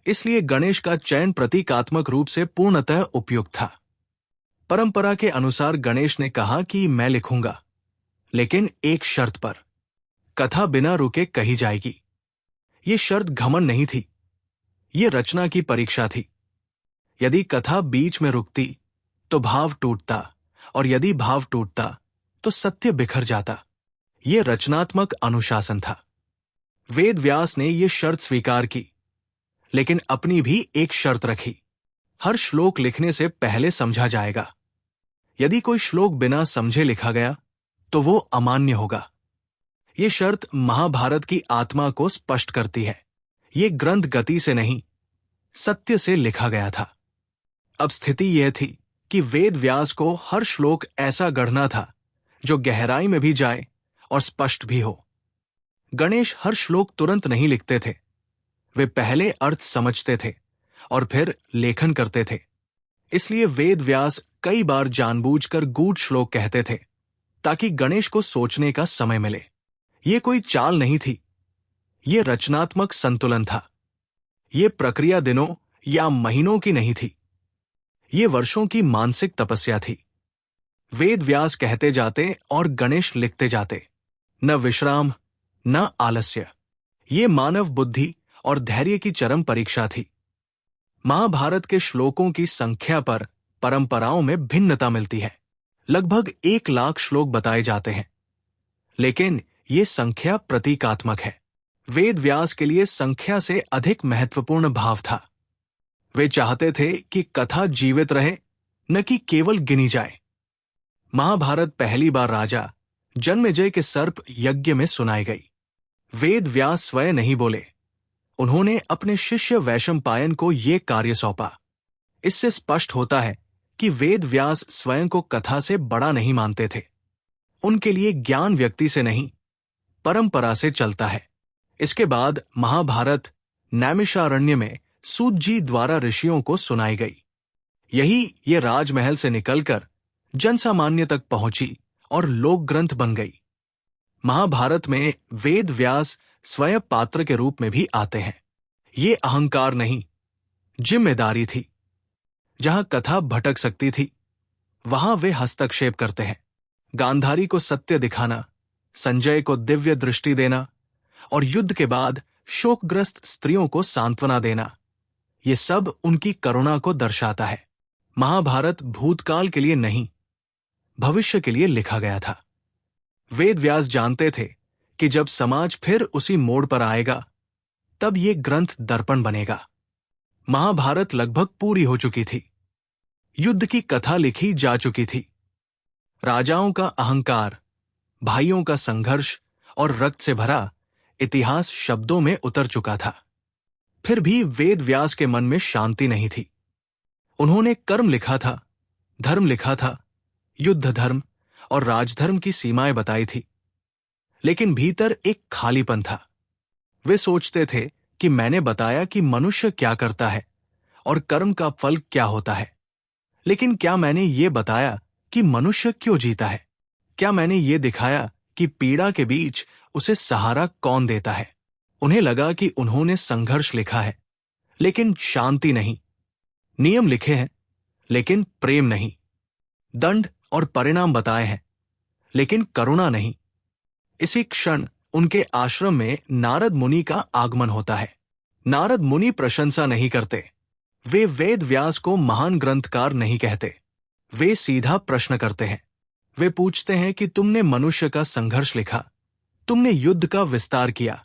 इसलिए गणेश का चयन प्रतीकात्मक रूप से पूर्णतः उपयुक्त था। परंपरा के अनुसार गणेश ने कहा कि मैं लिखूंगा, लेकिन एक शर्त पर। कथा बिना रुके कही जाएगी। ये शर्त घमंड नहीं थी, ये रचना की परीक्षा थी। यदि कथा बीच में रुकती तो भाव टूटता, और यदि भाव टूटता तो सत्य बिखर जाता। ये रचनात्मक अनुशासन था। वेद व्यास ने ये शर्त स्वीकार की, लेकिन अपनी भी एक शर्त रखी। हर श्लोक लिखने से पहले समझा जाएगा। यदि कोई श्लोक बिना समझे लिखा गया तो वो अमान्य होगा। ये शर्त महाभारत की आत्मा को स्पष्ट करती है। ये ग्रंथ गति से नहीं, सत्य से लिखा गया था। अब स्थिति यह थी कि वेद व्यास को हर श्लोक ऐसा गढ़ना था जो गहराई में भी जाए और स्पष्ट भी हो। गणेश हर श्लोक तुरंत नहीं लिखते थे। वे पहले अर्थ समझते थे और फिर लेखन करते थे। इसलिए वेद व्यास कई बार जानबूझकर गूढ़ श्लोक कहते थे, ताकि गणेश को सोचने का समय मिले। ये कोई चाल नहीं थी, ये रचनात्मक संतुलन था। ये प्रक्रिया दिनों या महीनों की नहीं थी, ये वर्षों की मानसिक तपस्या थी। वेद व्यास कहते जाते और गणेश लिखते जाते, न विश्राम न आलस्य। ये मानव बुद्धि और धैर्य की चरम परीक्षा थी। महाभारत के श्लोकों की संख्या पर परंपराओं में भिन्नता मिलती है। लगभग 1 लाख श्लोक बताए जाते हैं, लेकिन ये संख्या प्रतीकात्मक है। वेद व्यास के लिए संख्या से अधिक महत्वपूर्ण भाव था। वे चाहते थे कि कथा जीवित रहे, न कि केवल गिनी जाए। महाभारत पहली बार राजा जन्मेजय के सर्प यज्ञ में सुनाई गई। वेद व्यास स्वयं नहीं बोले, उन्होंने अपने शिष्य वैशंपायन को यह कार्य सौंपा। इससे स्पष्ट होता है कि वेद व्यास स्वयं को कथा से बड़ा नहीं मानते थे। उनके लिए ज्ञान व्यक्ति से नहीं, परंपरा से चलता है। इसके बाद महाभारत नैमिषारण्य में सूत जी द्वारा ऋषियों को सुनाई गई। यही ये राजमहल से निकलकर जनसामान्य तक पहुंची और लोक ग्रंथ बन गई। महाभारत में वेद व्यास स्वयं पात्र के रूप में भी आते हैं। ये अहंकार नहीं, जिम्मेदारी थी। जहां कथा भटक सकती थी, वहां वे हस्तक्षेप करते हैं। गांधारी को सत्य दिखाना, संजय को दिव्य दृष्टि देना और युद्ध के बाद शोकग्रस्त स्त्रियों को सांत्वना देना, ये सब उनकी करुणा को दर्शाता है। महाभारत भूतकाल के लिए नहीं, भविष्य के लिए लिखा गया था। वेद व्यास जानते थे कि जब समाज फिर उसी मोड़ पर आएगा, तब ये ग्रंथ दर्पण बनेगा। महाभारत लगभग पूरी हो चुकी थी। युद्ध की कथा लिखी जा चुकी थी। राजाओं का अहंकार, भाइयों का संघर्ष और रक्त से भरा इतिहास शब्दों में उतर चुका था। फिर भी वेद व्यास के मन में शांति नहीं थी। उन्होंने कर्म लिखा था, धर्म लिखा था, युद्ध धर्म और राजधर्म की सीमाएं बताई थी, लेकिन भीतर एक खालीपन था। वे सोचते थे कि मैंने बताया कि मनुष्य क्या करता है और कर्म का फल क्या होता है, लेकिन क्या मैंने ये बताया कि मनुष्य क्यों जीता है? क्या मैंने ये दिखाया कि पीड़ा के बीच उसे सहारा कौन देता है? उन्हें लगा कि उन्होंने संघर्ष लिखा है, लेकिन शांति नहीं। नियम लिखे हैं, लेकिन प्रेम नहीं। दंड और परिणाम बताए हैं, लेकिन करुणा नहीं। इसी क्षण उनके आश्रम में नारद मुनि का आगमन होता है। नारद मुनि प्रशंसा नहीं करते। वे वेद व्यास को महान ग्रंथकार नहीं कहते। वे सीधा प्रश्न करते हैं। वे पूछते हैं कि तुमने मनुष्य का संघर्ष लिखा, तुमने युद्ध का विस्तार किया,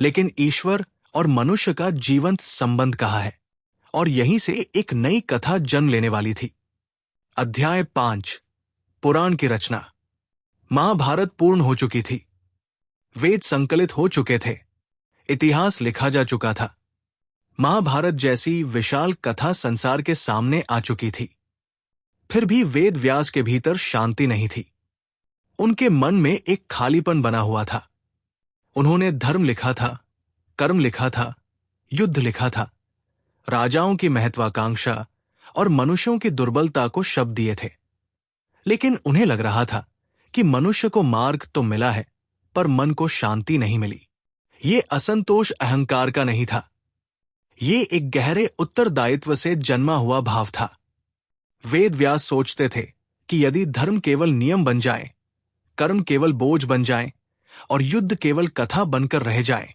लेकिन ईश्वर और मनुष्य का जीवंत संबंध कहाँ है? और यहीं से एक नई कथा जन्म लेने वाली थी। अध्याय 5, पुराण की रचना। महाभारत पूर्ण हो चुकी थी। वेद संकलित हो चुके थे। इतिहास लिखा जा चुका था। महाभारत जैसी विशाल कथा संसार के सामने आ चुकी थी। फिर भी वेद व्यास के भीतर शांति नहीं थी। उनके मन में एक खालीपन बना हुआ था। उन्होंने धर्म लिखा था, कर्म लिखा था, युद्ध लिखा था, राजाओं की महत्वाकांक्षा और मनुष्यों की दुर्बलता को शब्द दिए थे, लेकिन उन्हें लग रहा था कि मनुष्य को मार्ग तो मिला है, पर मन को शांति नहीं मिली। ये असंतोष अहंकार का नहीं था। ये एक गहरे उत्तरदायित्व से जन्मा हुआ भाव था। वेद व्यास सोचते थे कि यदि धर्म केवल नियम बन जाए, कर्म केवल बोझ बन जाए और युद्ध केवल कथा बनकर रह जाए,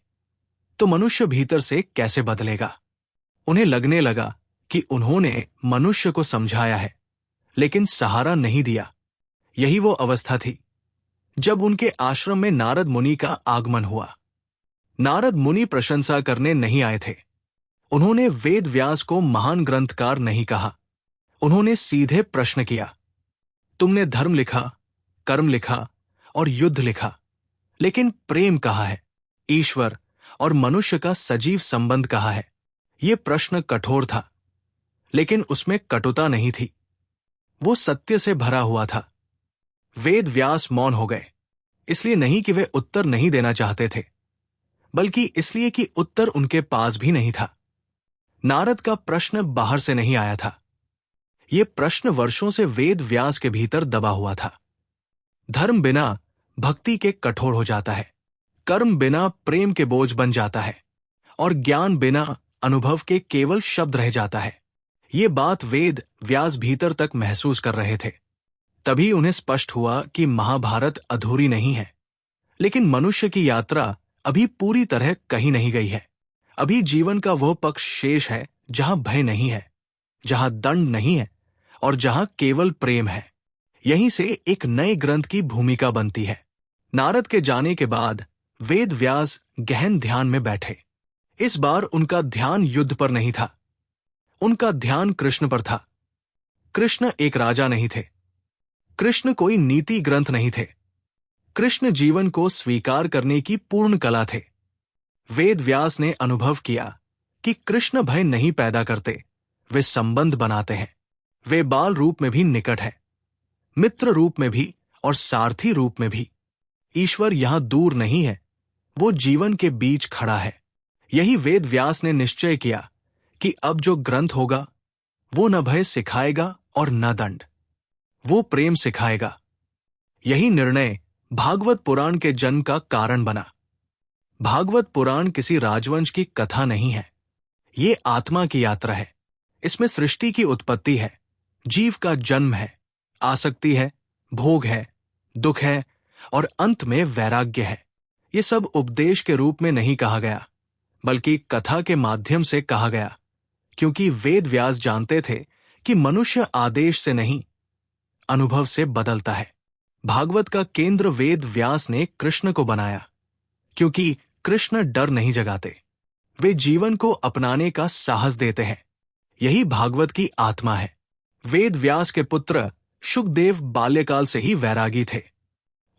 तो मनुष्य भीतर से कैसे बदलेगा? उन्हें लगने लगा कि उन्होंने मनुष्य को समझाया है, लेकिन सहारा नहीं दिया। यही वो अवस्था थी जब उनके आश्रम में नारद मुनि का आगमन हुआ। नारद मुनि प्रशंसा करने नहीं आए थे। उन्होंने वेद व्यास को महान ग्रंथकार नहीं कहा। उन्होंने सीधे प्रश्न किया, तुमने धर्म लिखा, कर्म लिखा और युद्ध लिखा, लेकिन प्रेम कहाँ है? ईश्वर और मनुष्य का सजीव संबंध कहाँ है? यह प्रश्न कठोर था, लेकिन उसमें कटुता नहीं थी। वो सत्य से भरा हुआ था। वेद व्यास मौन हो गए, इसलिए नहीं कि वे उत्तर नहीं देना चाहते थे, बल्कि इसलिए कि उत्तर उनके पास भी नहीं था। नारद का प्रश्न बाहर से नहीं आया था। यह प्रश्न वर्षों से वेद व्यास के भीतर दबा हुआ था। धर्म बिना भक्ति के कठोर हो जाता है, कर्म बिना प्रेम के बोझ बन जाता है और ज्ञान बिना अनुभव के केवल शब्द रह जाता है। ये बात वेद व्यास भीतर तक महसूस कर रहे थे। तभी उन्हें स्पष्ट हुआ कि महाभारत अधूरी नहीं है, लेकिन मनुष्य की यात्रा अभी पूरी तरह कहीं नहीं गई है। अभी जीवन का वह पक्ष शेष है जहां भय नहीं है, जहां दंड नहीं है और जहां केवल प्रेम है। यहीं से एक नए ग्रंथ की भूमिका बनती है। नारद के जाने के बाद वेद व्यास गहन ध्यान में बैठे। इस बार उनका ध्यान युद्ध पर नहीं था, उनका ध्यान कृष्ण पर था। कृष्ण एक राजा नहीं थे, कृष्ण कोई नीति ग्रंथ नहीं थे, कृष्ण जीवन को स्वीकार करने की पूर्ण कला थे। वेद व्यास ने अनुभव किया कि कृष्ण भय नहीं पैदा करते, वे संबंध बनाते हैं। वे बाल रूप में भी निकट है, मित्र रूप में भी और सारथी रूप में भी। ईश्वर यहां दूर नहीं है, वो जीवन के बीच खड़ा है। यही वेद व्यास ने निश्चय किया कि अब जो ग्रंथ होगा वो न भय सिखाएगा और न दंड, वो प्रेम सिखाएगा। यही निर्णय भागवत पुराण के जन्म का कारण बना। भागवत पुराण किसी राजवंश की कथा नहीं है, ये आत्मा की यात्रा है। इसमें सृष्टि की उत्पत्ति है, जीव का जन्म है, आसक्ति है, भोग है, दुख है और अंत में वैराग्य है। ये सब उपदेश के रूप में नहीं कहा गया, बल्कि कथा के माध्यम से कहा गया, क्योंकि वेद व्यास जानते थे कि मनुष्य आदेश से नहीं, अनुभव से बदलता है। भागवत का केंद्र वेद व्यास ने कृष्ण को बनाया, क्योंकि कृष्ण डर नहीं जगाते, वे जीवन को अपनाने का साहस देते हैं। यही भागवत की आत्मा है। वेद व्यास के पुत्र शुकदेव बाल्यकाल से ही वैरागी थे।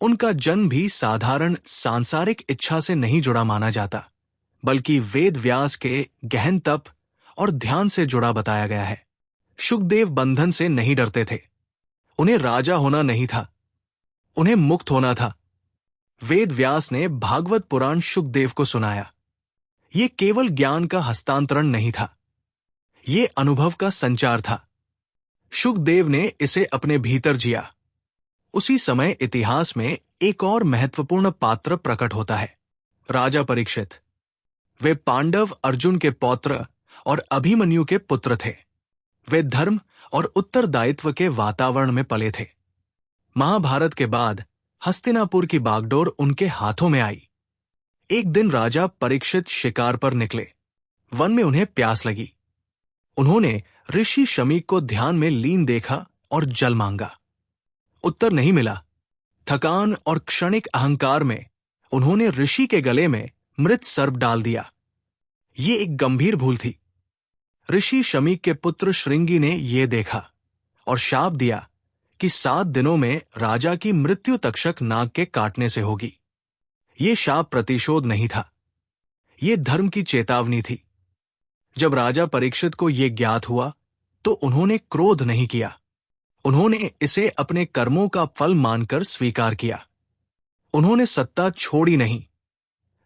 उनका जन्म भी साधारण सांसारिक इच्छा से नहीं जुड़ा माना जाता, बल्कि वेद व्यास के गहन तप और ध्यान से जुड़ा बताया गया है। शुकदेव बंधन से नहीं डरते थे। उन्हें राजा होना नहीं था, उन्हें मुक्त होना था। वेद व्यास ने भागवत पुराण शुकदेव को सुनाया। ये केवल ज्ञान का हस्तांतरण नहीं था, ये अनुभव का संचार था। शुकदेव ने इसे अपने भीतर जिया। उसी समय इतिहास में एक और महत्वपूर्ण पात्र प्रकट होता है, राजा परीक्षित। वे पांडव अर्जुन के पौत्र और अभिमन्यु के पुत्र थे। वे धर्म और उत्तरदायित्व के वातावरण में पले थे। महाभारत के बाद हस्तिनापुर की बागडोर उनके हाथों में आई। एक दिन राजा परीक्षित शिकार पर निकले। वन में उन्हें प्यास लगी। उन्होंने ऋषि शमीक को ध्यान में लीन देखा और जल मांगा। उत्तर नहीं मिला। थकान और क्षणिक अहंकार में उन्होंने ऋषि के गले में मृत सर्प डाल दिया। ये एक गंभीर भूल थी। ऋषि शमीक के पुत्र श्रृंगी ने यह देखा और शाप दिया कि 7 दिनों में राजा की मृत्यु तक्षक नाग के काटने से होगी। ये शाप प्रतिशोध नहीं था, ये धर्म की चेतावनी थी। जब राजा परीक्षित को यह ज्ञात हुआ तो उन्होंने क्रोध नहीं किया। उन्होंने इसे अपने कर्मों का फल मानकर स्वीकार किया। उन्होंने सत्ता छोड़ी नहीं,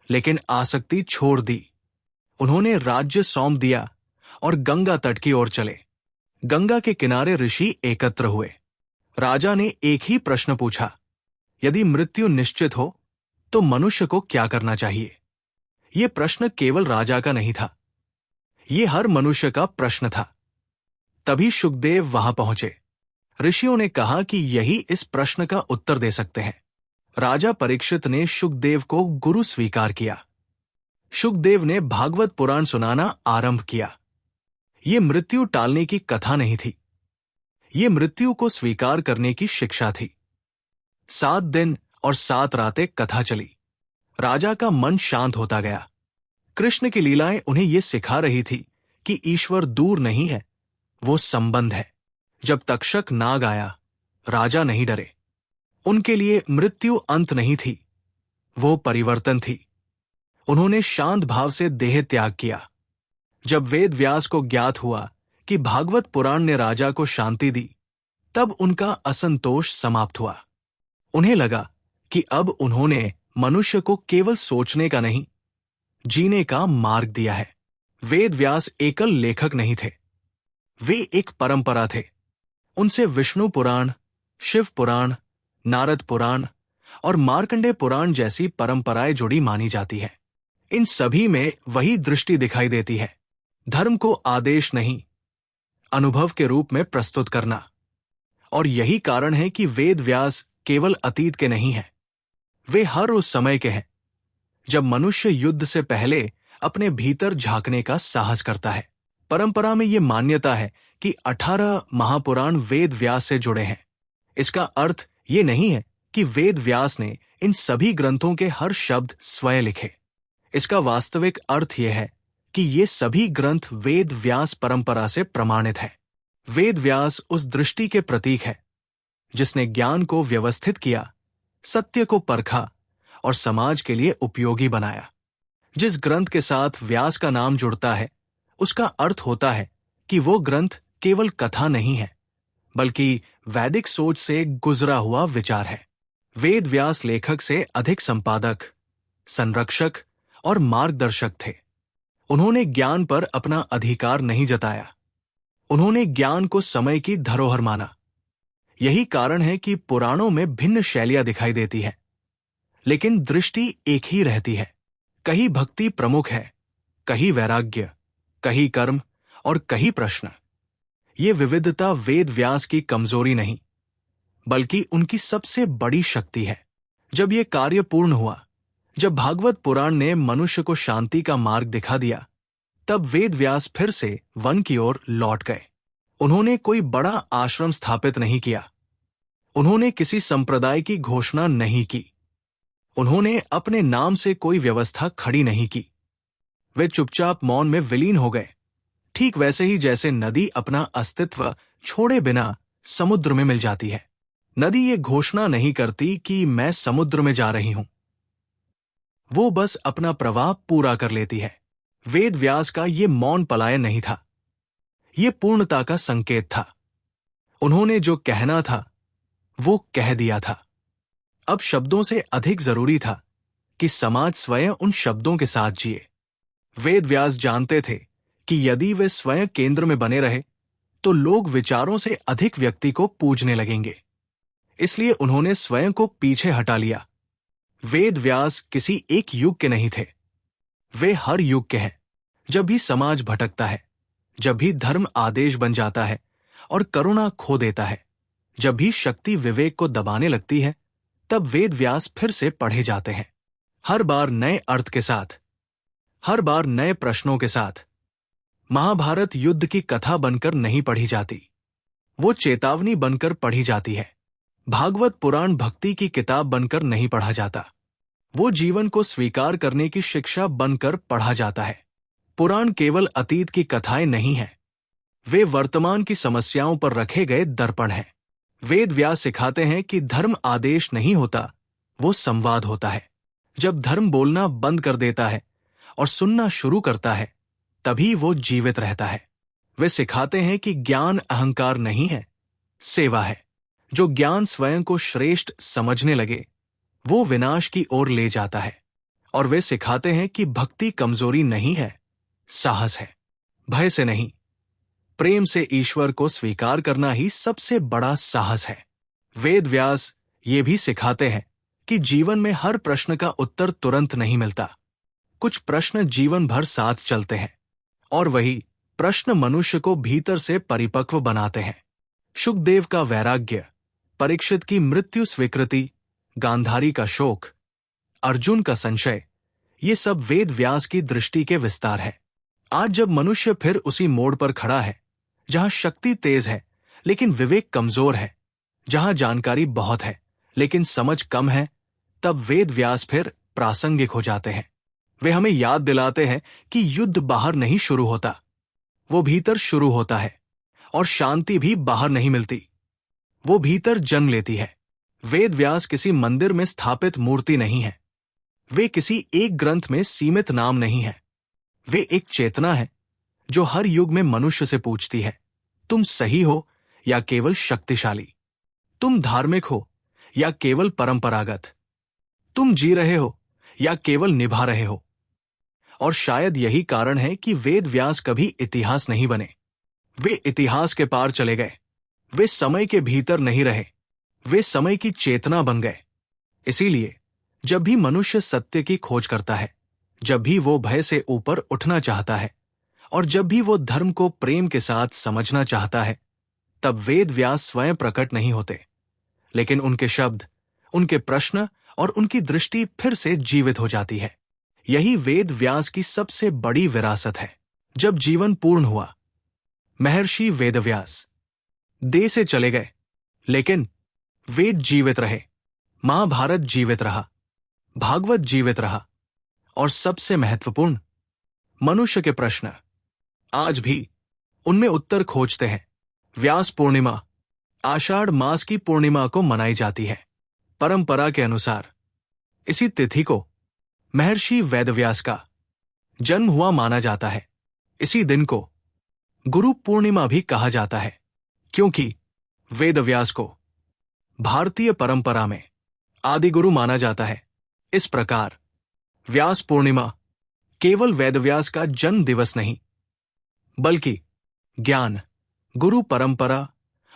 लेकिन आसक्ति छोड़ दी। उन्होंने राज्य सौंप दिया और गंगा तट की ओर चले। गंगा के किनारे ऋषि एकत्र हुए। राजा ने एक ही प्रश्न पूछा, यदि मृत्यु निश्चित हो तो मनुष्य को क्या करना चाहिए? यह प्रश्न केवल राजा का नहीं था, यह हर मनुष्य का प्रश्न था। तभी शुकदेव वहां पहुंचे। ऋषियों ने कहा कि यही इस प्रश्न का उत्तर दे सकते हैं। राजा परीक्षित ने शुकदेव को गुरु स्वीकार किया। शुकदेव ने भागवत पुराण सुनाना आरंभ किया। यह मृत्यु टालने की कथा नहीं थी, यह मृत्यु को स्वीकार करने की शिक्षा थी। 7 दिन और 7 रातें कथा चली। राजा का मन शांत होता गया। कृष्ण की लीलाएं उन्हें यह सिखा रही थी कि ईश्वर दूर नहीं है, वो संबंध है। जब तक्षक नाग आया, राजा नहीं डरे। उनके लिए मृत्यु अंत नहीं थी, वो परिवर्तन थी। उन्होंने शांत भाव से देह त्याग किया। जब वेद व्यास को ज्ञात हुआ कि भागवत पुराण ने राजा को शांति दी, तब उनका असंतोष समाप्त हुआ। उन्हें लगा कि अब उन्होंने मनुष्य को केवल सोचने का नहीं, जीने का मार्ग दिया है। वेद व्यास एकल लेखक नहीं थे, वे एक परंपरा थे। उनसे विष्णु पुराण, शिव पुराण, नारद पुराण और मार्कंडेय पुराण जैसी परंपराएं जुड़ी मानी जाती है। इन सभी में वही दृष्टि दिखाई देती है, धर्म को आदेश नहीं, अनुभव के रूप में प्रस्तुत करना। और यही कारण है कि वेद व्यास केवल अतीत के नहीं हैं, वे हर उस समय के हैं जब मनुष्य युद्ध से पहले अपने भीतर झांकने का साहस करता है। परंपरा में यह मान्यता है कि 18 महापुराण वेद व्यास से जुड़े हैं। इसका अर्थ ये नहीं है कि वेद व्यास ने इन सभी ग्रंथों के हर शब्द स्वयं लिखे। इसका वास्तविक अर्थ यह है कि ये सभी ग्रंथ वेद व्यास परंपरा से प्रमाणित है। वेद व्यास उस दृष्टि के प्रतीक है जिसने ज्ञान को व्यवस्थित किया, सत्य को परखा और समाज के लिए उपयोगी बनाया। जिस ग्रंथ के साथ व्यास का नाम जुड़ता है, उसका अर्थ होता है कि वो ग्रंथ केवल कथा नहीं है, बल्कि वैदिक सोच से गुजरा हुआ विचार है। वेद व्यास लेखक से अधिक संपादक, संरक्षक और मार्गदर्शक थे। उन्होंने ज्ञान पर अपना अधिकार नहीं जताया, उन्होंने ज्ञान को समय की धरोहर माना। यही कारण है कि पुराणों में भिन्न शैलियां दिखाई देती हैं, लेकिन दृष्टि एक ही रहती है। कहीं भक्ति प्रमुख है, कहीं वैराग्य, कहीं कर्म और कहीं प्रश्न। ये विविधता वेद व्यास की कमजोरी नहीं, बल्कि उनकी सबसे बड़ी शक्ति है। जब ये कार्य पूर्ण हुआ, जब भागवत पुराण ने मनुष्य को शांति का मार्ग दिखा दिया, तब वेद व्यास फिर से वन की ओर लौट गए। उन्होंने कोई बड़ा आश्रम स्थापित नहीं किया, उन्होंने किसी संप्रदाय की घोषणा नहीं की, उन्होंने अपने नाम से कोई व्यवस्था खड़ी नहीं की। वे चुपचाप मौन में विलीन हो गए, ठीक वैसे ही जैसे नदी अपना अस्तित्व छोड़े बिना समुद्र में मिल जाती है। नदी ये घोषणा नहीं करती कि मैं समुद्र में जा रही हूं, वो बस अपना प्रवाह पूरा कर लेती है। वेद व्यास का ये मौन पलायन नहीं था, ये पूर्णता का संकेत था। उन्होंने जो कहना था वो कह दिया था। अब शब्दों से अधिक जरूरी था कि समाज स्वयं उन शब्दों के साथ जिए। वेद व्यास जानते थे कि यदि वे स्वयं केंद्र में बने रहे तो लोग विचारों से अधिक व्यक्ति को पूजने लगेंगे। इसलिए उन्होंने स्वयं को पीछे हटा लिया। वेद व्यास किसी एक युग के नहीं थे, वे हर युग के हैं। जब भी समाज भटकता है, जब भी धर्म आदेश बन जाता है और करुणा खो देता है, जब भी शक्ति विवेक को दबाने लगती है, तब वेद व्यास फिर से पढ़े जाते हैं। हर बार नए अर्थ के साथ, हर बार नए प्रश्नों के साथ। महाभारत युद्ध की कथा बनकर नहीं पढ़ी जाती, वो चेतावनी बनकर पढ़ी जाती है। भागवत पुराण भक्ति की किताब बनकर नहीं पढ़ा जाता, वो जीवन को स्वीकार करने की शिक्षा बनकर पढ़ा जाता है। पुराण केवल अतीत की कथाएं नहीं हैं, वे वर्तमान की समस्याओं पर रखे गए दर्पण हैं। वेद व्यास सिखाते हैं कि धर्म आदेश नहीं होता, वो संवाद होता है। जब धर्म बोलना बंद कर देता है और सुनना शुरू करता है, तभी वो जीवित रहता है। वे सिखाते हैं कि ज्ञान अहंकार नहीं है, सेवा है। जो ज्ञान स्वयं को श्रेष्ठ समझने लगे, वो विनाश की ओर ले जाता है। और वे सिखाते हैं कि भक्ति कमजोरी नहीं है, साहस है। भय से नहीं, प्रेम से ईश्वर को स्वीकार करना ही सबसे बड़ा साहस है। वेद व्यास ये भी सिखाते हैं कि जीवन में हर प्रश्न का उत्तर तुरंत नहीं मिलता। कुछ प्रश्न जीवन भर साथ चलते हैं और वही प्रश्न मनुष्य को भीतर से परिपक्व बनाते हैं। शुकदेव का वैराग्य, परीक्षित की मृत्यु स्वीकृति, गांधारी का शोक, अर्जुन का संशय, ये सब वेद व्यास की दृष्टि के विस्तार है। आज जब मनुष्य फिर उसी मोड़ पर खड़ा है जहां शक्ति तेज है लेकिन विवेक कमजोर है, जहां जानकारी बहुत है लेकिन समझ कम है, तब वेद व्यास फिर प्रासंगिक हो जाते हैं। वे हमें याद दिलाते हैं कि युद्ध बाहर नहीं शुरू होता, वो भीतर शुरू होता है। और शांति भी बाहर नहीं मिलती, वो भीतर जन्म लेती है। वेद व्यास किसी मंदिर में स्थापित मूर्ति नहीं है, वे किसी एक ग्रंथ में सीमित नाम नहीं है। वे एक चेतना है जो हर युग में मनुष्य से पूछती है, तुम सही हो या केवल शक्तिशाली? तुम धार्मिक हो या केवल परंपरागत? तुम जी रहे हो या केवल निभा रहे हो? और शायद यही कारण है कि वेद व्यास कभी इतिहास नहीं बने। वे इतिहास के पार चले गए, वे समय के भीतर नहीं रहे, वे समय की चेतना बन गए। इसीलिए जब भी मनुष्य सत्य की खोज करता है, जब भी वो भय से ऊपर उठना चाहता है और जब भी वो धर्म को प्रेम के साथ समझना चाहता है, तब वेद व्यास स्वयं प्रकट नहीं होते, लेकिन उनके शब्द, उनके प्रश्न और उनकी दृष्टि फिर से जीवित हो जाती है। यही वेद व्यास की सबसे बड़ी विरासत है। जब जीवन पूर्ण हुआ, महर्षि वेदव्यास देह से चले गए, लेकिन वेद जीवित रहे, महाभारत जीवित रहा, भागवत जीवित रहा, और सबसे महत्वपूर्ण, मनुष्य के प्रश्न आज भी उनमें उत्तर खोजते हैं। व्यास पूर्णिमा आषाढ़ मास की पूर्णिमा को मनाई जाती है। परंपरा के अनुसार इसी तिथि को महर्षि वेदव्यास का जन्म हुआ माना जाता है। इसी दिन को गुरु पूर्णिमा भी कहा जाता है, क्योंकि वेदव्यास को भारतीय परंपरा में आदि गुरु माना जाता है। इस प्रकार व्यास पूर्णिमा केवल वेदव्यास का जन्म दिवस नहीं, बल्कि ज्ञान, गुरु परंपरा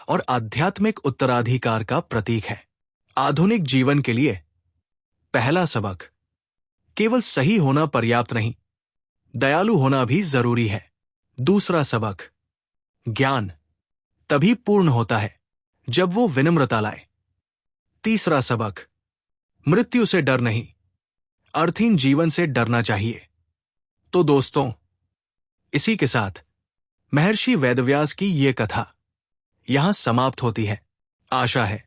और आध्यात्मिक उत्तराधिकार का प्रतीक है। आधुनिक जीवन के लिए पहला सबक, केवल सही होना पर्याप्त नहीं, दयालु होना भी जरूरी है। दूसरा सबक, ज्ञान तभी पूर्ण होता है जब वो विनम्रता लाए। तीसरा सबक, मृत्यु से डर नहीं, अर्थहीन जीवन से डरना चाहिए। तो दोस्तों, इसी के साथ महर्षि वेदव्यास की ये कथा यहां समाप्त होती है। आशा है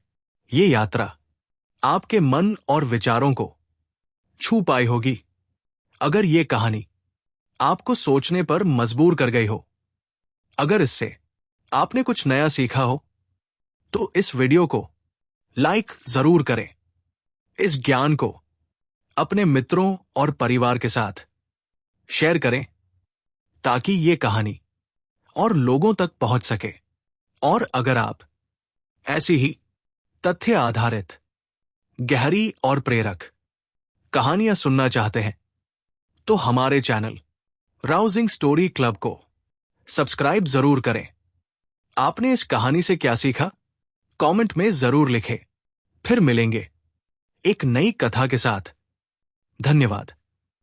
ये यात्रा आपके मन और विचारों को छू पाई होगी। अगर ये कहानी आपको सोचने पर मजबूर कर गई हो, अगर इससे आपने कुछ नया सीखा हो, तो इस वीडियो को लाइक जरूर करें। इस ज्ञान को अपने मित्रों और परिवार के साथ शेयर करें ताकि ये कहानी और लोगों तक पहुंच सके। और अगर आप ऐसी ही तथ्य आधारित, गहरी और प्रेरक कहानियां सुनना चाहते हैं तो हमारे चैनल राउजिंग स्टोरी क्लब को सब्सक्राइब जरूर करें। आपने इस कहानी से क्या सीखा, कमेंट में जरूर लिखें। फिर मिलेंगे एक नई कथा के साथ। धन्यवाद।